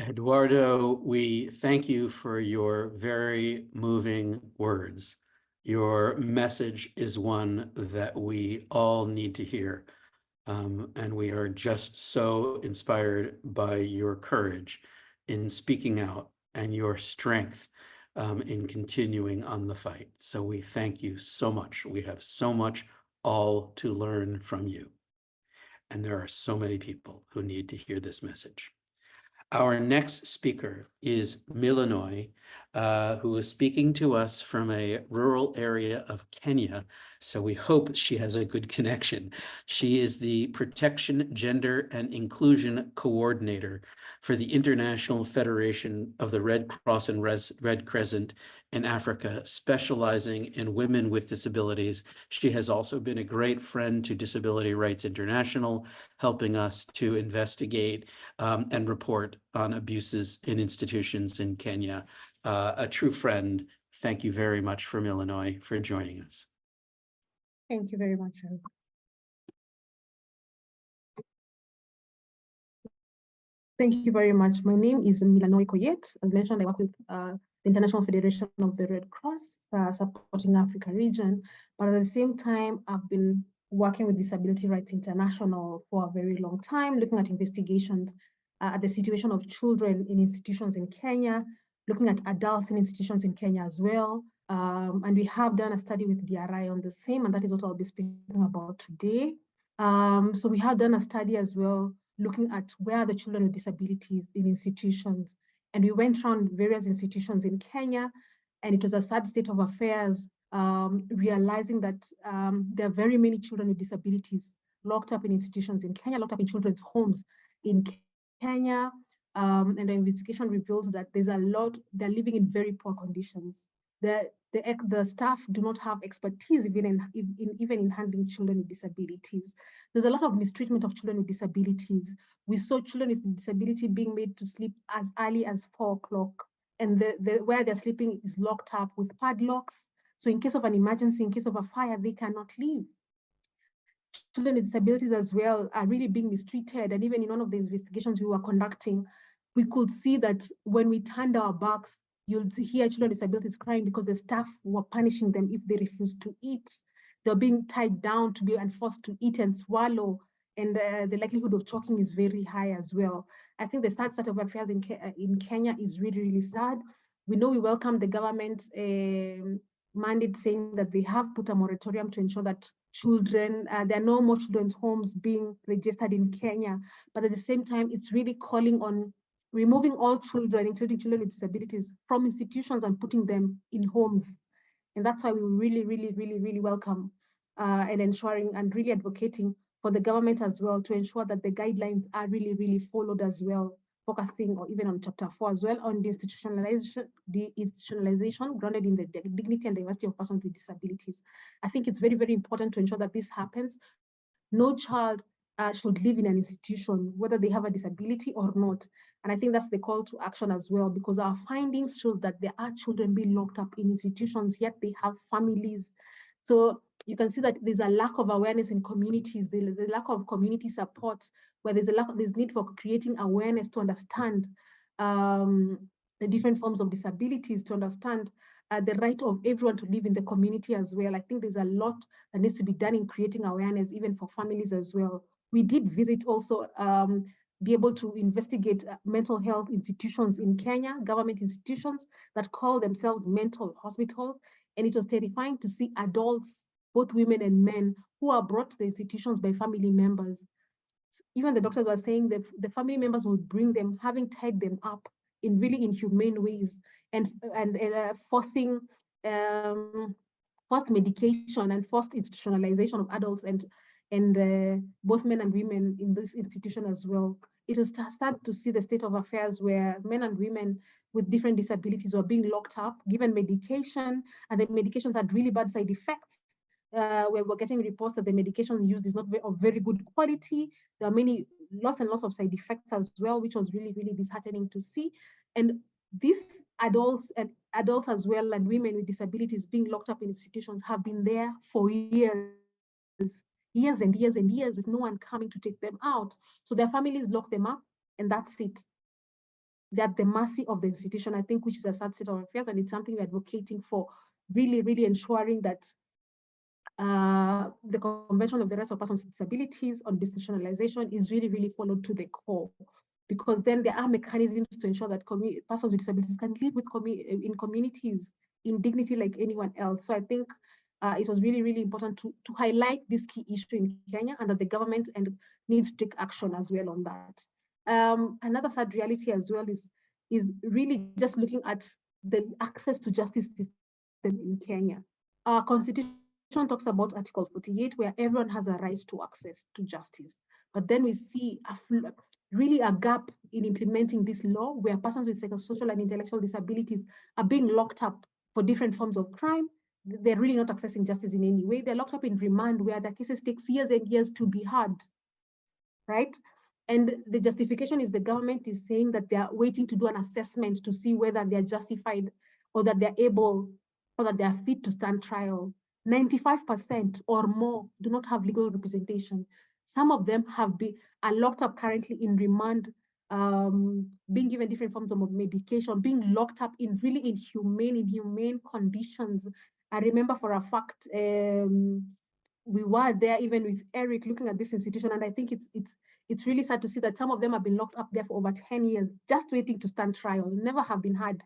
Eduardo, we thank you for your very moving words. Your message is one that we all need to hear. And we are just so inspired by your courage in speaking out and your strength in continuing on the fight. So we thank you so much. We have so much all to learn from you. And there are so many people who need to hear this message. Our next speaker is Milanoy, who is speaking to us from a rural area of Kenya. So we hope she has a good connection. She is the Protection, Gender, and Inclusion Coordinator for the International Federation of the Red Cross and Red Crescent in Africa, specializing in women with disabilities. She has also been a great friend to Disability Rights International, helping us to investigate and report on abuses in institutions in Kenya. A true friend. Thank you very much from Illinois for joining us. Thank you very much. Thank you very much. My name is Milanoy Koyet. As mentioned, I work with the International Federation of the Red Cross, supporting Africa region. But at the same time, I've been working with Disability Rights International for a very long time, looking at investigations at the situation of children in institutions in Kenya, looking at adults in institutions in Kenya as well. And we have done a study with DRI on the same, and that is what I'll be speaking about today. So we have done a study as well, looking at where are the children with disabilities in institutions. And we went around various institutions in Kenya, and it was a sad state of affairs, realizing that there are very many children with disabilities locked up in institutions in Kenya, locked up in children's homes in Kenya. And the investigation reveals that there's a lot, they're living in very poor conditions. The staff do not have expertise even in handling children with disabilities. There's a lot of mistreatment of children with disabilities. We saw children with disability being made to sleep as early as 4 o'clock, and where they're sleeping is locked up with padlocks. So in case of an emergency, in case of a fire, they cannot leave. Children with disabilities as well are really being mistreated. And even in one of the investigations we were conducting, we could see that when we turned our backs, you'll hear children with disabilities crying because the staff were punishing them if they refused to eat. They're being tied down to be and forced to eat and swallow, and the likelihood of choking is very high as well. I think the sad state of affairs in Kenya is really, really sad. We know we welcome the government mandate saying that they have put a moratorium to ensure that children, there are no more children's homes being registered in Kenya, but at the same time, it's really calling on removing all children, including children with disabilities, from institutions and putting them in homes. And that's why we really, really, really, really welcome and ensuring and really advocating for the government as well to ensure that the guidelines are really, really followed as well, focusing or even on chapter 4 as well on deinstitutionalization grounded in the dignity and diversity of persons with disabilities. I think it's very, very important to ensure that this happens. No child should live in an institution, whether they have a disability or not. And I think that's the call to action as well, because our findings show that there are children being locked up in institutions, yet they have families. So you can see that there's a lack of awareness in communities, there's a lack of community support, where there's need for creating awareness to understand the different forms of disabilities, to understand the right of everyone to live in the community as well. I think there's a lot that needs to be done in creating awareness, even for families as well. We did visit also, be able to investigate mental health institutions in Kenya, government institutions that call themselves mental hospitals. And it was terrifying to see adults, both women and men, who are brought to the institutions by family members. Even the doctors were saying that the family members will bring them, having tied them up in really inhumane ways, and forcing forced medication and forced institutionalization of adults and both men and women in this institution as well. It was sad to see the state of affairs where men and women with different disabilities were being locked up, given medication, and the medications had really bad side effects. Where we're getting reports that the medication used is not of very good quality. There are many lots and lots of side effects as well, which was really, really disheartening to see. And these adults as well, and women with disabilities being locked up in institutions have been there for years and years and years, with no one coming to take them out. So their families lock them up, and that's it. they're at the mercy of the institution, I think, which is a sad state of affairs, and it's something we're advocating for, really, really ensuring that the Convention of the Rights of Persons with Disabilities on Deinstitutionalization is really, really followed to the core, because then there are mechanisms to ensure that persons with disabilities can live in communities in dignity like anyone else. So I think it was really, really important to highlight this key issue in Kenya, and that the government needs to take action as well on that. Another sad reality as well is really just looking at the access to justice system in Kenya. Our constitution talks about Article 48, where everyone has a right to access to justice. But then we see really a gap in implementing this law, where persons with psychosocial and intellectual disabilities are being locked up for different forms of crime. They're really not accessing justice in any way. They're locked up in remand, where the cases take years and years to be heard, right? And the justification is the government is saying that they are waiting to do an assessment to see whether they're justified, or that they're able, or that they're fit to stand trial. 95% or more do not have legal representation. Some of them are locked up currently in remand, being given different forms of medication, being locked up in really inhumane conditions. I remember for a fact, we were there even with Eric looking at this institution, and I think it's really sad to see that some of them have been locked up there for over 10 years, just waiting to stand trial, never have been heard.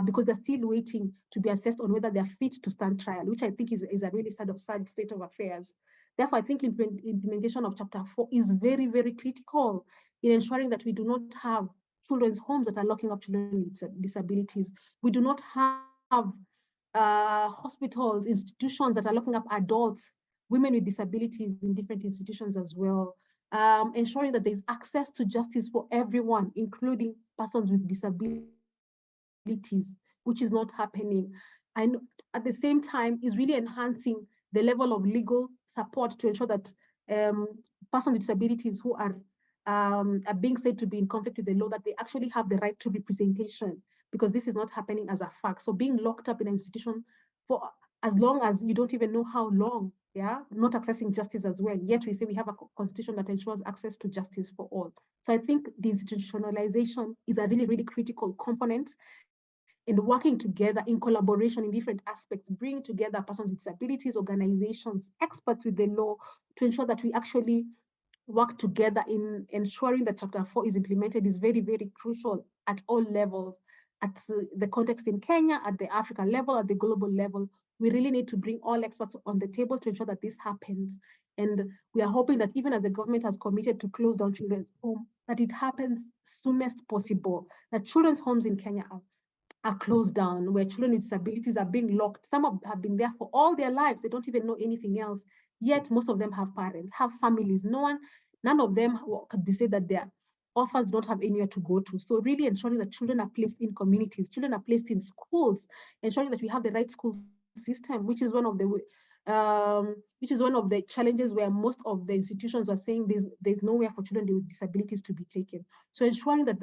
Because they're still waiting to be assessed on whether they're fit to stand trial, which I think is a really sad state of affairs. Therefore, I think implementation of Chapter 4 is very, very critical in ensuring that we do not have children's homes that are locking up children with disabilities. We do not have hospitals, institutions that are locking up adults, women with disabilities in different institutions as well. Ensuring that there's access to justice for everyone, including persons with disabilities, which is not happening. And at the same time, is really enhancing the level of legal support to ensure that persons with disabilities who are being said to be in conflict with the law, that they actually have the right to representation, because this is not happening as a fact. So being locked up in an institution for as long as you don't even know how long, yeah, not accessing justice as well. Yet we say we have a constitution that ensures access to justice for all. So I think the institutionalization is a really, really critical component in working together in collaboration in different aspects, bringing together persons with disabilities, organizations, experts with the law, to ensure that we actually work together in ensuring that Chapter 4 is implemented is very, very crucial at all levels, at the context in Kenya, at the African level, at the global level. We really need to bring all experts on the table to ensure that this happens. And we are hoping that even as the government has committed to close down children's homes, that it happens soonest possible, that children's homes in Kenya are closed down, where children with disabilities are being locked. Some have been there for all their lives. They don't even know anything else. Yet most of them have parents, have families. None of them could be said that their orphans don't have anywhere to go to. So really ensuring that children are placed in communities, children are placed in schools, ensuring that we have the right school system, which is one of the challenges where most of the institutions are saying there's nowhere for children with disabilities to be taken. So ensuring that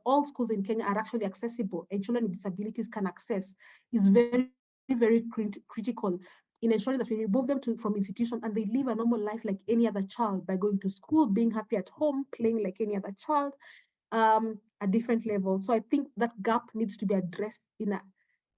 all schools in Kenya are actually accessible and children with disabilities can access is very, very critical in ensuring that we remove them from institutions and they live a normal life like any other child by going to school, being happy at home, playing like any other child, at different levels. So I think that gap needs to be addressed in a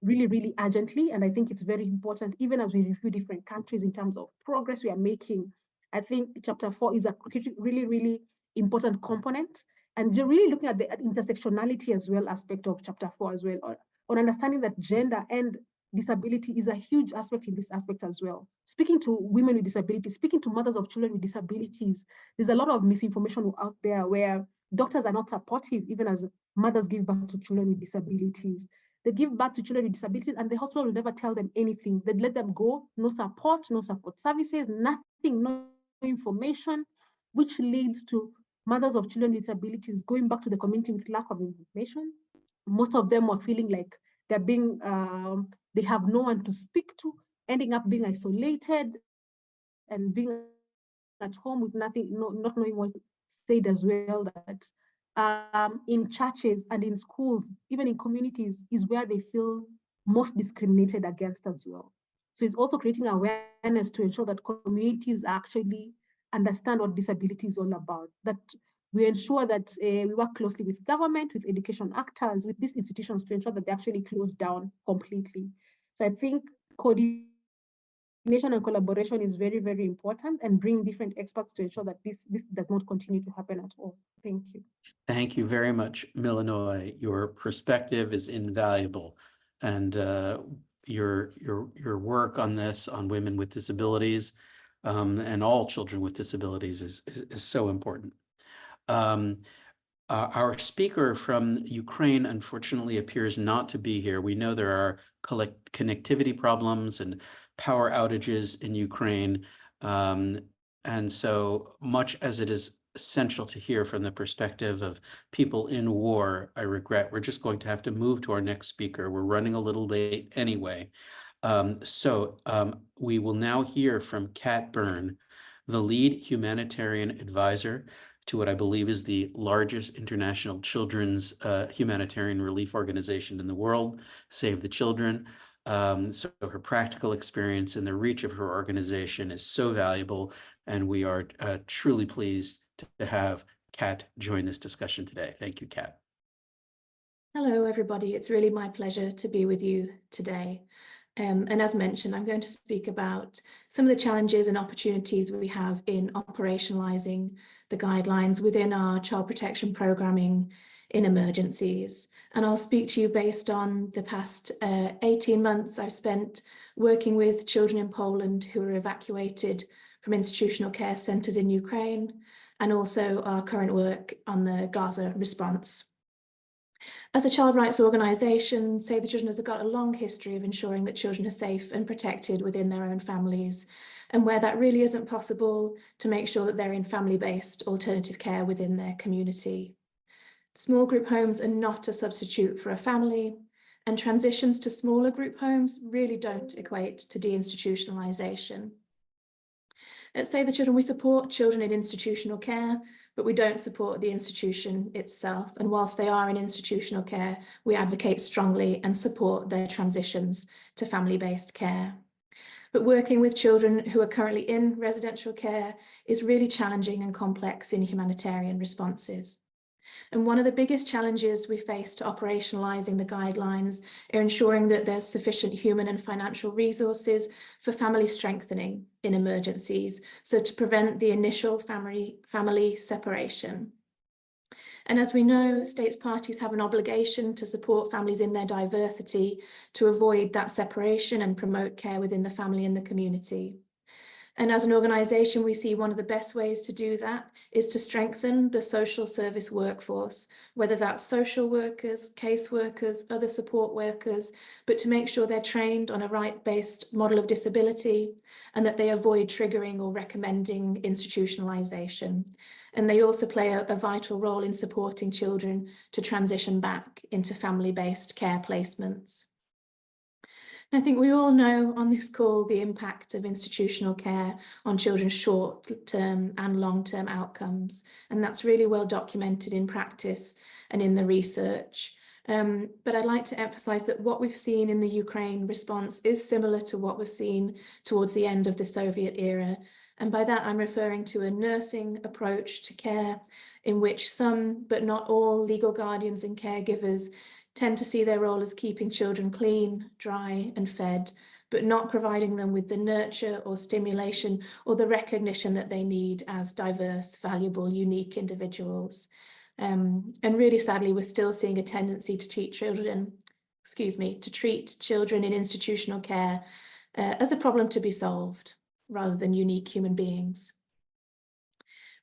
really, really urgently. And I think it's very important, even as we review different countries in terms of progress we are making. I think Chapter 4 is a really, really important component. And you're really looking at the intersectionality as well aspect of Chapter 4 as well, on understanding that gender and disability is a huge aspect in this aspect as well. Speaking to women with disabilities, speaking to mothers of children with disabilities, there's a lot of misinformation out there where doctors are not supportive, even as mothers give birth to children with disabilities. They give birth to children with disabilities and the hospital will never tell them anything. They'd let them go, no support services, nothing, no information, which leads to mothers of children with disabilities going back to the community with lack of information. Most of them are feeling like they're being, they have no one to speak to, ending up being isolated and being at home with nothing, not knowing what said as well, that in churches and in schools, even in communities, is where they feel most discriminated against as well. So it's also creating awareness to ensure that communities actually understand what disability is all about, that We ensure that we work closely with government, with education actors, with these institutions to ensure that they actually close down completely. So I think coordination and collaboration is very, very important, and bring different experts to ensure that this does not continue to happen at all. Thank you. Thank you very much, Milanoy. Your perspective is invaluable, and your work on this, on women with disabilities, and all children with disabilities is so important. Our speaker from Ukraine unfortunately appears not to be here. We know there are connectivity problems and power outages in Ukraine. And so much as it is essential to hear from the perspective of people in war, I regret we're just going to have to move to our next speaker. We're running a little late anyway. We will now hear from Kat Byrne, the lead humanitarian advisor to what I believe is the largest international children's humanitarian relief organization in the world, Save the Children. So her practical experience and the reach of her organization is so valuable, and we are truly pleased to have Kat join this discussion today. Thank you, Kat. Hello, everybody. It's really my pleasure to be with you today. And as mentioned, I'm going to speak about some of the challenges and opportunities we have in operationalizing the guidelines within our child protection programming in emergencies. And I'll speak to you based on the past 18 months I've spent working with children in Poland who were evacuated from institutional care centres in Ukraine, and also our current work on the Gaza response. As a child rights organisation, Save the Children has got a long history of ensuring that children are safe and protected within their own families, and where that really isn't possible, to make sure that they're in family-based alternative care within their community. Small group homes are not a substitute for a family, and transitions to smaller group homes really don't equate to deinstitutionalisation. At Save the Children, we support children in institutional care, but we don't support the institution itself. And whilst they are in institutional care, we advocate strongly and support their transitions to family-based care. But working with children who are currently in residential care is really challenging and complex in humanitarian responses. And one of the biggest challenges we face to operationalising the guidelines are ensuring that there's sufficient human and financial resources for family strengthening in emergencies, so to prevent the initial family separation. And as we know, states parties have an obligation to support families in their diversity to avoid that separation and promote care within the family and the community. And as an organisation, we see one of the best ways to do that is to strengthen the social service workforce, whether that's social workers, caseworkers, other support workers, but to make sure they're trained on a right-based model of disability, and that they avoid triggering or recommending institutionalisation. And they also play a vital role in supporting children to transition back into family-based care placements. I think we all know on this call the impact of institutional care on children's short-term and long-term outcomes, and that's really well documented in practice and in the research. But I'd like to emphasise that what we've seen in the Ukraine response is similar to what was seen towards the end of the Soviet era. And by that, I'm referring to a nursing approach to care in which some, but not all, legal guardians and caregivers tend to see their role as keeping children clean, dry and fed, but not providing them with the nurture or stimulation or the recognition that they need as diverse, valuable, unique individuals. And really sadly, we're still seeing a tendency to treat children in institutional care as a problem to be solved, rather than unique human beings.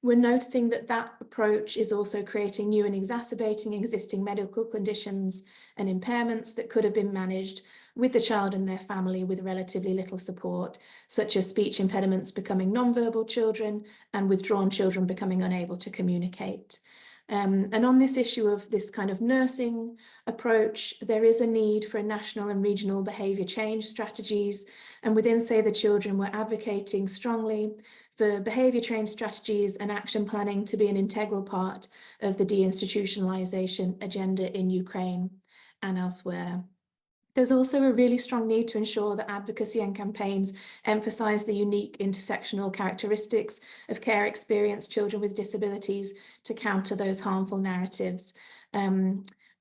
We're noticing that that approach is also creating new and exacerbating existing medical conditions and impairments that could have been managed with the child and their family with relatively little support, such as speech impediments becoming non-verbal children and withdrawn children becoming unable to communicate. And on this issue of this kind of nursing approach, there is a need for national and regional behaviour change strategies. And within Save the Children, we're advocating strongly for behaviour change strategies and action planning to be an integral part of the deinstitutionalisation agenda in Ukraine and elsewhere. There's also a really strong need to ensure that advocacy and campaigns emphasise the unique intersectional characteristics of care experienced children with disabilities to counter those harmful narratives.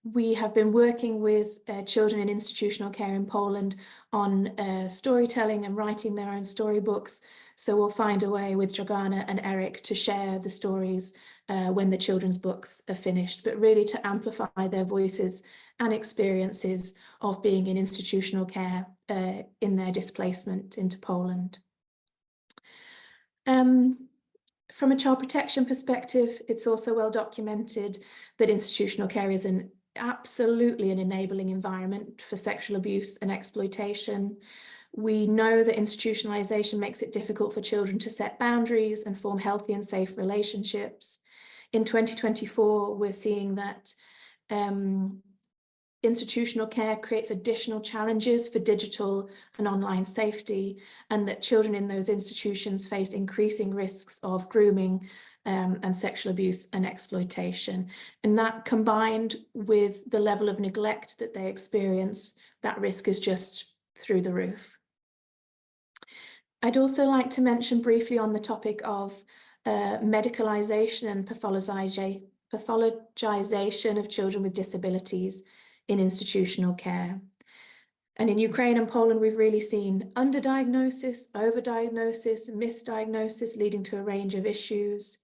We have been working with children in institutional care in Poland on storytelling and writing their own storybooks. So we'll find a way with Dragana and Eric to share the stories when the children's books are finished, but really to amplify their voices and experiences of being in institutional care in their displacement into Poland. From a child protection perspective, it's also well documented that institutional care is absolutely an enabling environment for sexual abuse and exploitation. We know that institutionalization makes it difficult for children to set boundaries and form healthy and safe relationships. In 2024, we're seeing that institutional care creates additional challenges for digital and online safety, and that children in those institutions face increasing risks of grooming and sexual abuse and exploitation. And that, combined with the level of neglect that they experience, that risk is just through the roof. I'd also like to mention briefly on the topic of medicalization and pathologization of children with disabilities in institutional care. And in Ukraine and Poland, we've really seen underdiagnosis, overdiagnosis, misdiagnosis, leading to a range of issues.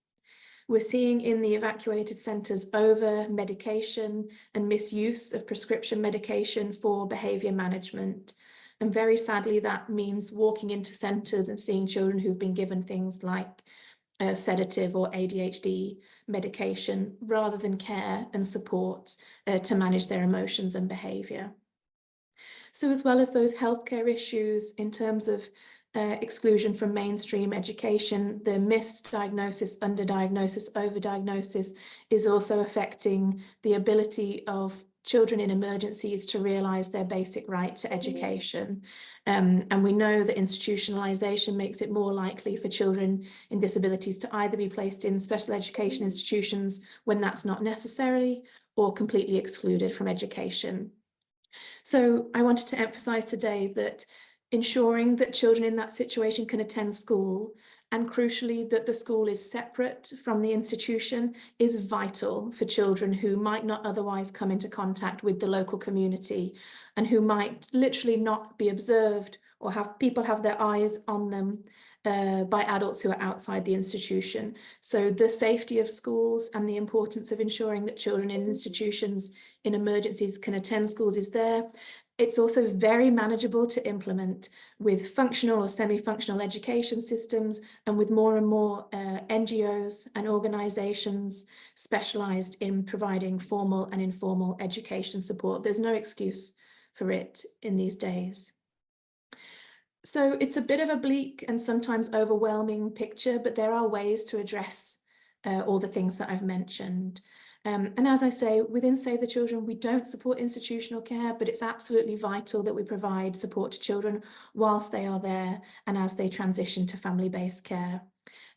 We're seeing in the evacuated centres over-medication and misuse of prescription medication for behaviour management. And very sadly, that means walking into centres and seeing children who've been given things like sedative or ADHD medication rather than care and support to manage their emotions and behaviour. So as well as those healthcare issues in terms of exclusion from mainstream education, the misdiagnosis, underdiagnosis, overdiagnosis is also affecting the ability of children in emergencies to realise their basic right to education. And we know that institutionalisation makes it more likely for children in disabilities to either be placed in special education institutions when that's not necessary, or completely excluded from education. So I wanted to emphasise today that ensuring that children in that situation can attend school, and crucially that the school is separate from the institution, is vital for children who might not otherwise come into contact with the local community and who might literally not be observed or have people have their eyes on them by adults who are outside the institution. So the safety of schools and the importance of ensuring that children in institutions in emergencies can attend schools is there. It's also very manageable to implement with functional or semi-functional education systems, and with more and more NGOs and organisations specialised in providing formal and informal education support. There's no excuse for it in these days. So it's a bit of a bleak and sometimes overwhelming picture, but there are ways to address all the things that I've mentioned. And as I say, within Save the Children, we don't support institutional care, but it's absolutely vital that we provide support to children whilst they are there and as they transition to family-based care.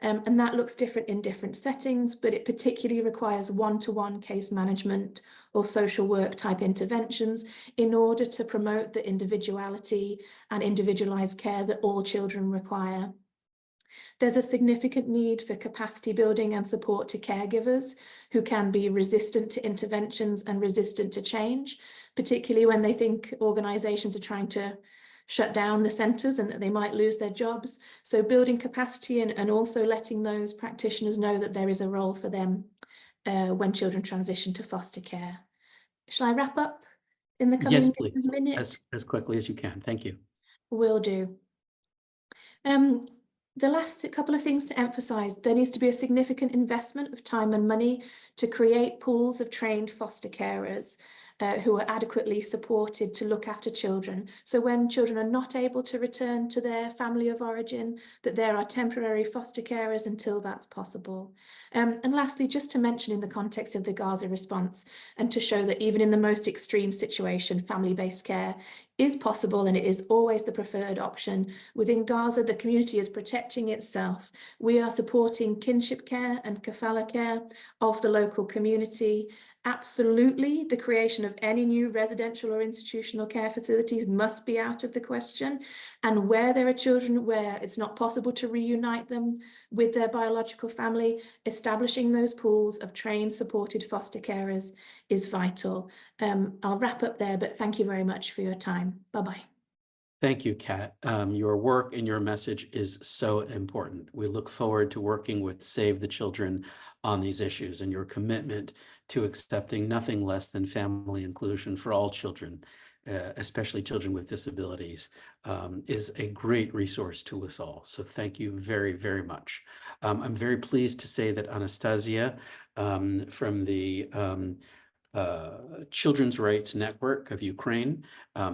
And that looks different in different settings, but it particularly requires one-to-one case management or social work type interventions in order to promote the individuality and individualised care that all children require. There's a significant need for capacity building and support to caregivers who can be resistant to interventions and resistant to change, particularly when they think organisations are trying to shut down the centres and that they might lose their jobs. So building capacity and also letting those practitioners know that there is a role for them when children transition to foster care. Shall I wrap up in the coming minute? As quickly as you can. Thank you. Will do. The last couple of things to emphasise: there needs to be a significant investment of time and money to create pools of trained foster carers who are adequately supported to look after children. So when children are not able to return to their family of origin, that there are temporary foster carers until that's possible. And lastly, just to mention in the context of the Gaza response, and to show that even in the most extreme situation, family-based care is possible and it is always the preferred option. Within Gaza, the community is protecting itself. We are supporting kinship care and kafala care of the local community, Absolutely, the creation of any new residential or institutional care facilities must be out of the question. And where there are children where it's not possible to reunite them with their biological family, establishing those pools of trained, supported foster carers is vital. I'll wrap up there, but thank you very much for your time. Bye-bye. Thank you, Kat. Your work and your message is so important. We look forward to working with Save the Children on these issues, and your commitment to accepting nothing less than family inclusion for all children, especially children with disabilities, is a great resource to us all. So thank you very, very much. I'm very pleased to say that Anastasia from the Children's Rights Network of Ukraine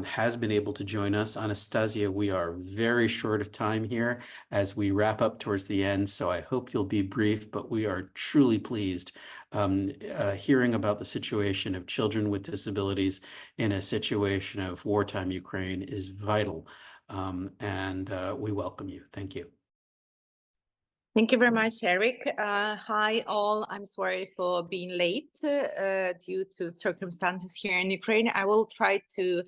has been able to join us. Anastasia, we are very short of time here as we wrap up towards the end, so I hope you'll be brief, but we are truly pleased hearing about the situation of children with disabilities in a situation of wartime Ukraine is vital, and we welcome you. Thank you. Thank you very much, Eric. Hi, all. I'm sorry for being late due to circumstances here in Ukraine. I will try to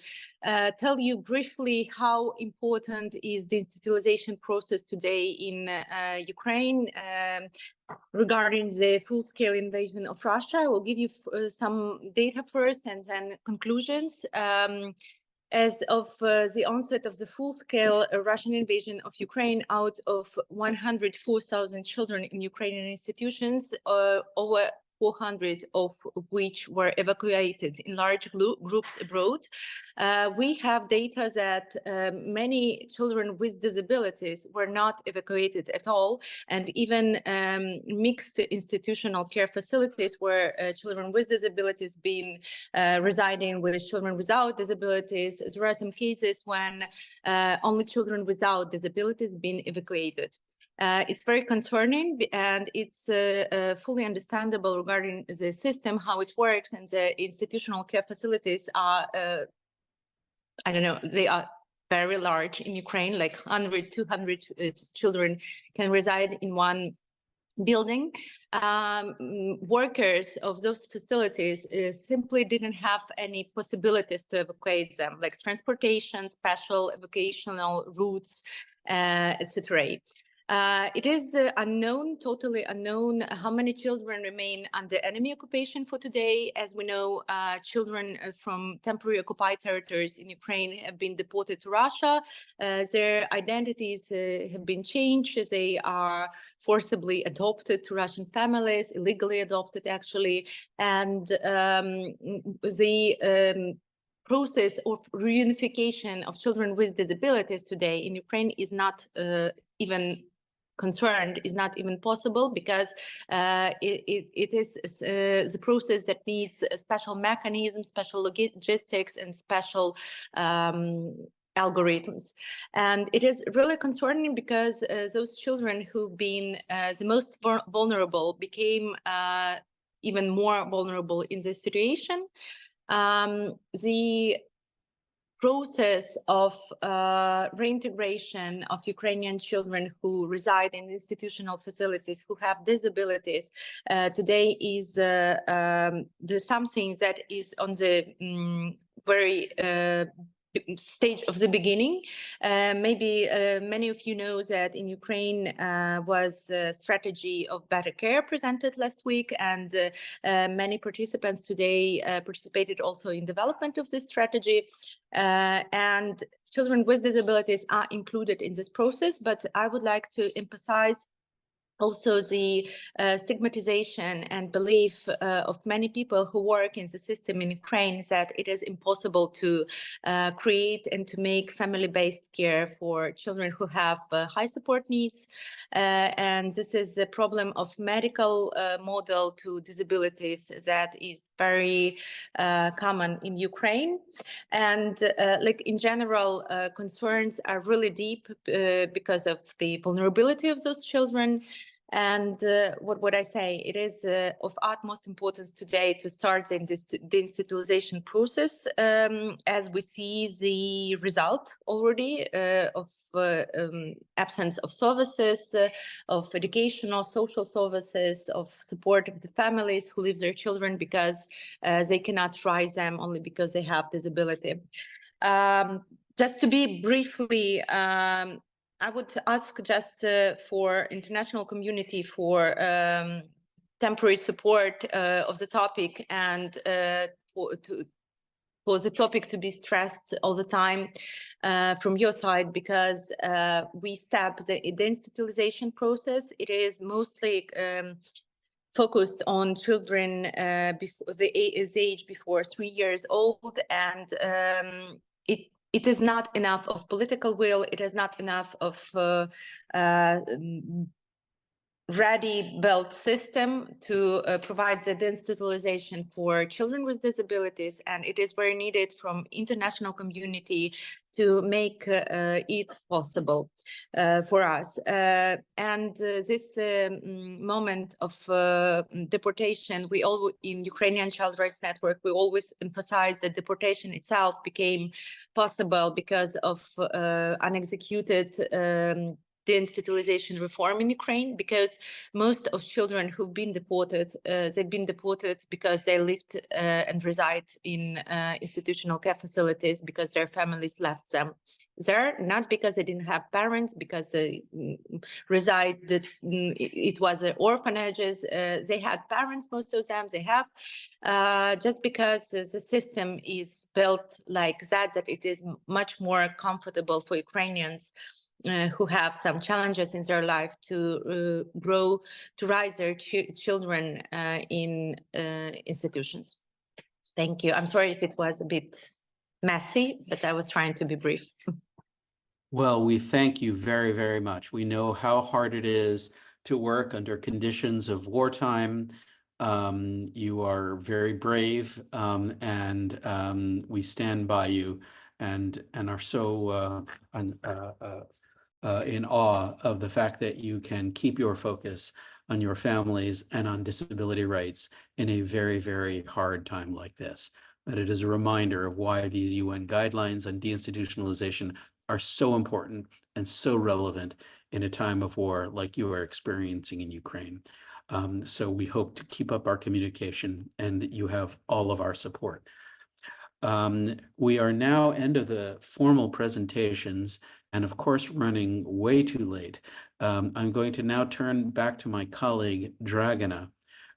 tell you briefly how important is the institutionalization process today in Ukraine regarding the full-scale invasion of Russia. I will give you some data first and then conclusions. As of the onset of the full-scale Russian invasion of Ukraine, out of 104,000 children in Ukrainian institutions, over 400 of which were evacuated in large groups abroad. We have data that many children with disabilities were not evacuated at all, and even mixed institutional care facilities where children with disabilities being residing with children without disabilities. There are some cases when only children without disabilities being evacuated. It's very concerning, and it's fully understandable regarding the system, how it works, and the institutional care facilities are, I don't know, they are very large in Ukraine, like 100, 200 children can reside in one building. Workers of those facilities simply didn't have any possibilities to evacuate them, like transportation, special evacuational routes, etc. It is unknown, totally unknown, how many children remain under enemy occupation for today. As we know, children from temporary occupied territories in Ukraine have been deported to Russia. Their identities have been changed. They are forcibly adopted to Russian families, illegally adopted actually. And the process of reunification of children with disabilities today in Ukraine is not even concerned, is not even possible, because it is the process that needs a special mechanism, special logistics, and special algorithms. And it is really concerning because those children who've been the most vulnerable became even more vulnerable in this situation. The process of reintegration of Ukrainian children who reside in institutional facilities who have disabilities today is something that is on the very stage of the beginning. Maybe many of you know that in Ukraine was a strategy of better care presented last week, and many participants today participated also in development of this strategy. And children with disabilities are included in this process, but I would like to emphasize also the stigmatization and belief of many people who work in the system in Ukraine that it is impossible to create and to make family-based care for children who have high support needs. And this is a problem of medical model to disabilities that is very common in Ukraine. And like in general, concerns are really deep because of the vulnerability of those children. And what would I say? It is of utmost importance today to start the deinstitutionalization process, as we see the result already of absence of services, of educational, social services, of support of the families who leave their children because they cannot raise them only because they have disability. Just to be briefly, I would ask just for international community for temporary support of the topic, and for the topic to be stressed all the time from your side, because we step the deinstitutionalization process. It is mostly focused on children before the age before 3 years old, and it is not enough of political will. It is not enough of ready-built system to provide the deinstitutionalization for children with disabilities, and it is very needed from international community to make it possible for us. And this moment of deportation, we all in Ukrainian Child Rights Network, we always emphasize that deportation itself became possible because of unexecuted deinstitutionalization reform in Ukraine, because most of children who've been deported, they've been deported because they lived and reside in institutional care facilities because their families left them there, not because they didn't have parents, because they resided, it was orphanages, they had parents, most of them, they have, just because the system is built like that, that it is much more comfortable for Ukrainians who have some challenges in their life to grow, to raise their children in institutions. Thank you. I'm sorry if it was a bit messy, but I was trying to be brief. Well, we thank you very, very much. We know how hard it is to work under conditions of wartime. You are very brave, and we stand by you and are so in awe of the fact that you can keep your focus on your families and on disability rights in a very, very hard time like this. But it is a reminder of why these UN guidelines on deinstitutionalization are so important and so relevant in a time of war like you are experiencing in Ukraine. So we hope to keep up our communication, and you have all of our support. We are now end of the formal presentations, and of course running way too late. I'm going to now turn back to my colleague Dragana.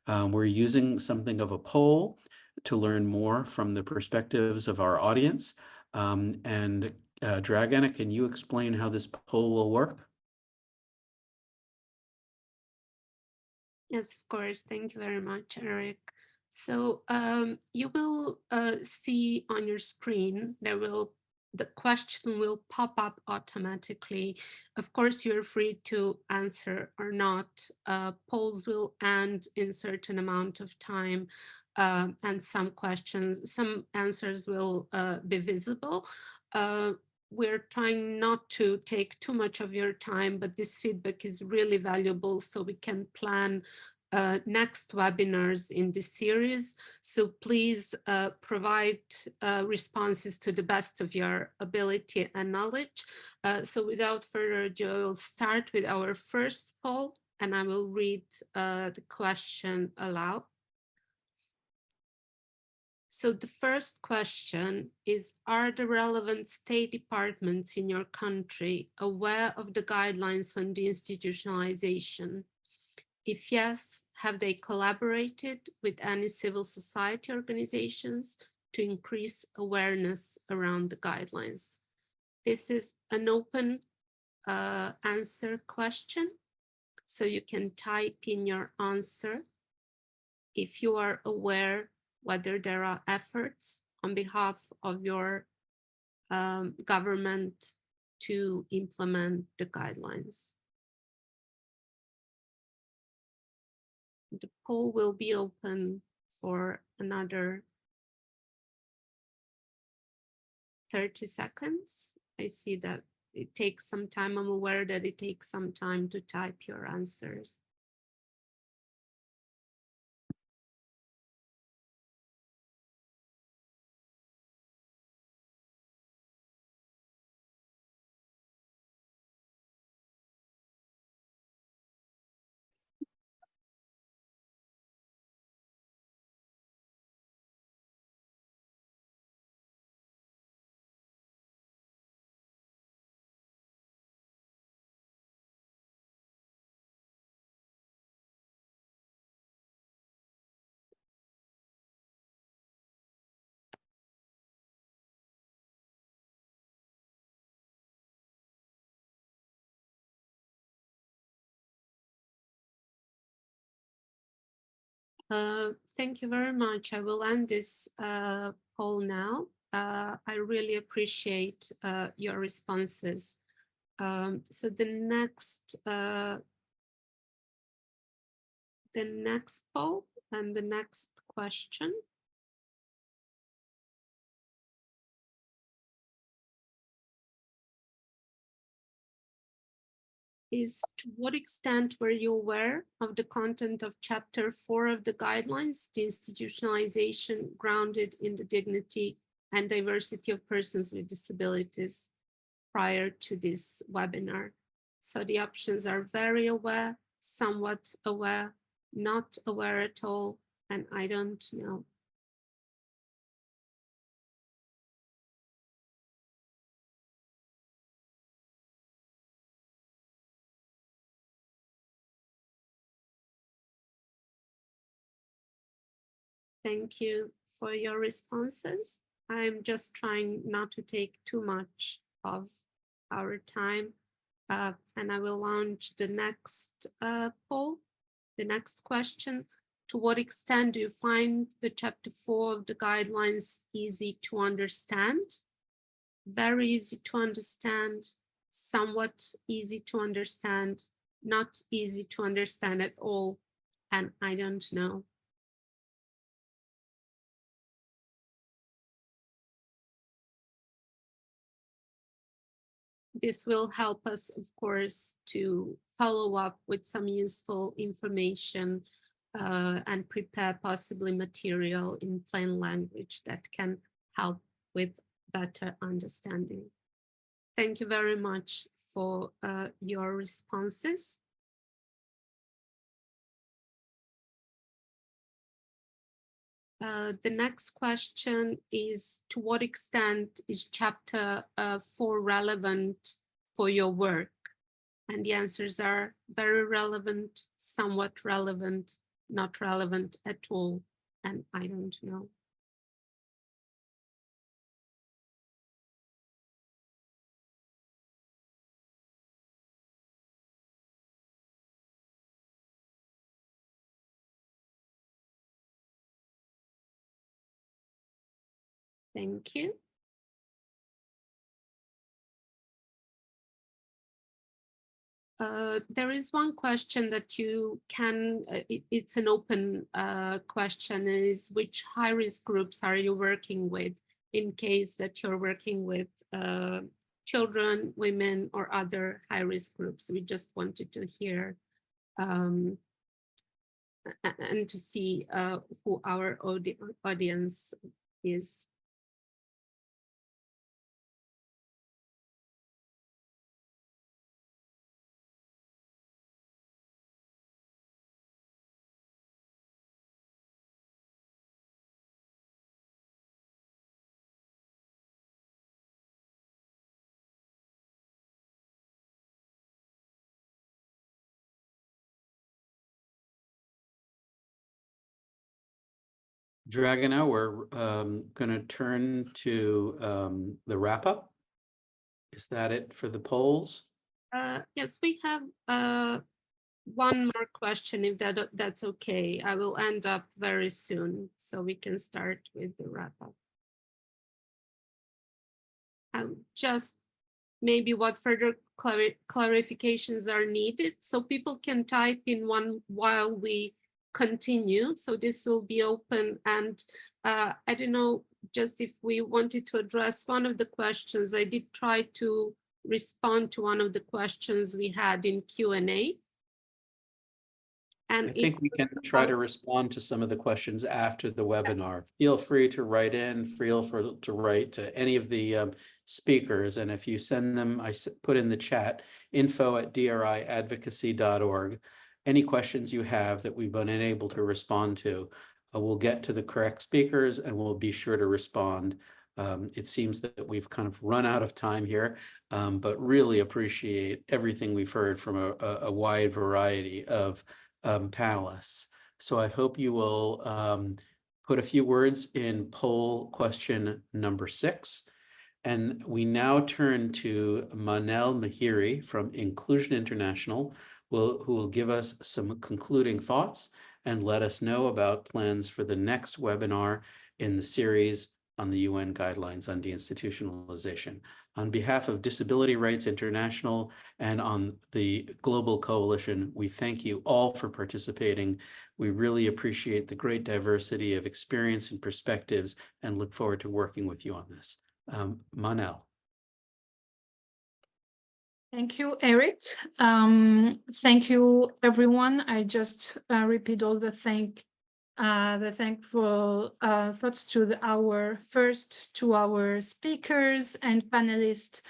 We're using something of a poll to learn more from the perspectives of our audience. Dragana, can you explain how this poll will work? Yes, of course. Thank you very much, Eric. So you will see on your screen, the question will pop up automatically. Of course, you're free to answer or not. Polls will end in certain amount of time, and some answers will be visible. We're trying not to take too much of your time, but this feedback is really valuable so we can plan next webinars in this series. So please provide responses to the best of your ability and knowledge. So without further ado, I will start with our first poll, and I will read the question aloud. So the first question is, are the relevant state departments in your country aware of the guidelines on deinstitutionalization? If yes, have they collaborated with any civil society organizations to increase awareness around the guidelines? This is an open answer question, so you can type in your answer if you are aware whether there are efforts on behalf of your government to implement the guidelines. The poll will be open for another 30 seconds. I see that it takes some time. I'm aware that it takes some time to type your answers. Thank you very much. I will end this poll now. I really appreciate your responses. So the next poll and the next question is, to what extent were you aware of the content of Chapter 4 of the guidelines, the institutionalization grounded in the dignity and diversity of persons with disabilities, prior to this webinar? So the options are very aware, somewhat aware, not aware at all, and I don't know. Thank you for your responses. I'm just trying not to take too much of our time, and I will launch the next poll. The next question: to what extent do you find the Chapter 4 of the guidelines easy to understand? Very easy to understand, somewhat easy to understand, not easy to understand at all, and I don't know. This will help us, of course, to follow up with some useful information and prepare possibly material in plain language that can help with better understanding. Thank you very much for your responses. The next question is, to what extent is Chapter 4 relevant for your work? And the answers are very relevant, somewhat relevant, not relevant at all, and I don't know. Thank you. There is one question that you can, it's an open question, is which high-risk groups are you working with in case that you're working with children, women, or other high-risk groups? We just wanted to hear and to see who our audience is. Dragana, we're going to turn to the wrap up. Is that it for the polls? Yes, we have one more question, if that's okay. I will end up very soon, so we can start with the wrap up. Just maybe what further clarifications are needed, so people can type in one while we continue. So this will be open, and I don't know, just if we wanted to address one of the questions. I did try to respond to one of the questions we had in Q&A. I think we can try to respond to some of the questions after the webinar. Feel free to write in, to write to any of the speakers. And if you send them, I put in the chat, info@driadvocacy.org. Any questions you have that we've been unable to respond to, we'll get to the correct speakers and we'll be sure to respond. It seems that we've kind of run out of time here, but really appreciate everything we've heard from a wide variety of panelists. So I hope you will put a few words in poll question number 6. And we now turn to Manel Mahiri from Inclusion International, who will give us some concluding thoughts. and let us know about plans for the next webinar in the series on the UN guidelines on deinstitutionalization. On behalf of Disability Rights International and on the Global Coalition, we thank you all for participating. We really appreciate the great diversity of experience and perspectives and look forward to working with you on this. Manel. Thank you, Eric. Thank you, everyone. I just repeat all the thankful thoughts to our first 2 hour speakers and panelists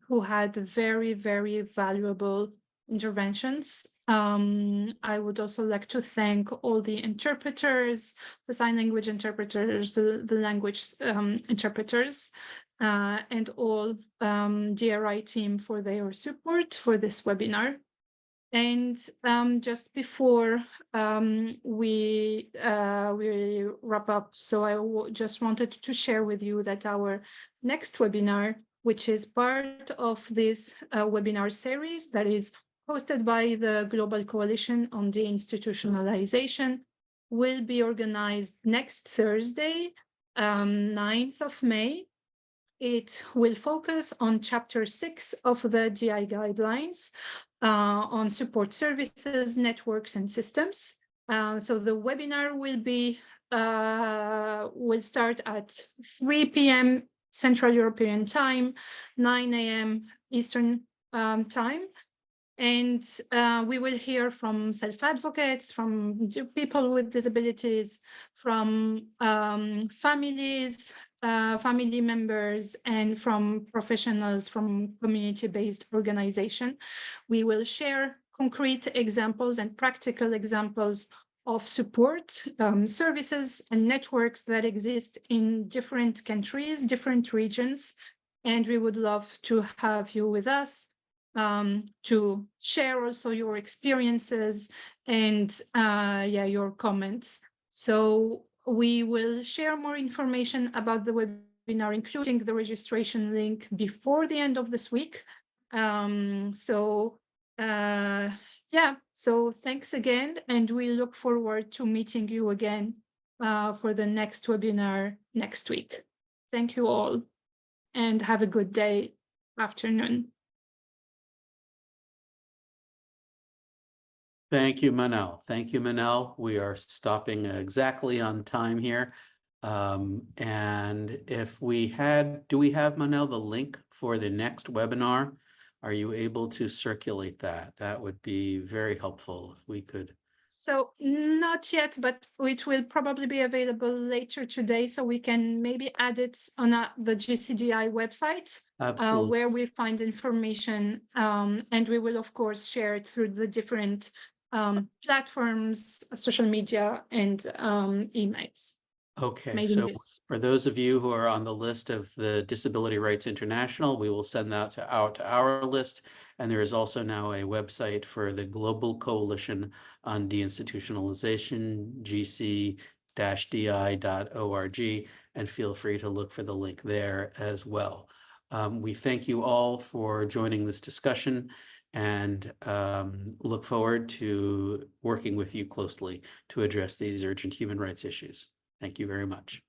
who had very, very valuable interventions. I would also like to thank all the interpreters, the sign language interpreters, the language interpreters, and all DRI team for their support for this webinar. And just before we wrap up, so I just wanted to share with you that our next webinar, which is part of this webinar series that is hosted by the Global Coalition on Deinstitutionalization, will be organized next Thursday, 9th of May. It will focus on Chapter 6 of the DI guidelines on support services, networks, and systems. So the webinar will start at 3 p.m. Central European Time, 9 a.m. Eastern Time. And we will hear from self-advocates, from people with disabilities, from families, family members, and from professionals from community-based organization. We will share concrete examples and practical examples of support services and networks that exist in different countries, different regions. And we would love to have you with us to share also your experiences and your comments. So we will share more information about the webinar, including the registration link, before the end of this week. So thanks again, and we look forward to meeting you again for the next webinar next week. Thank you all, and have a good day, afternoon. Thank you, Manel. Thank you, Manel. We are stopping exactly on time here. And if we do we have, Manel, the link for the next webinar? Are you able to circulate that? That would be very helpful if we could. So not yet, but it will probably be available later today, so we can maybe add it on the GCDI website, where we find information, and we will of course share it through the different platforms, social media, and emails. Okay, so for those of you who are on the list of the Disability Rights International, we will send that out to our list. And there is also now a website for the Global Coalition on Deinstitutionalization, gc-di.org, and feel free to look for the link there as well. We thank you all for joining this discussion and look forward to working with you closely to address these urgent human rights issues. Thank you very much.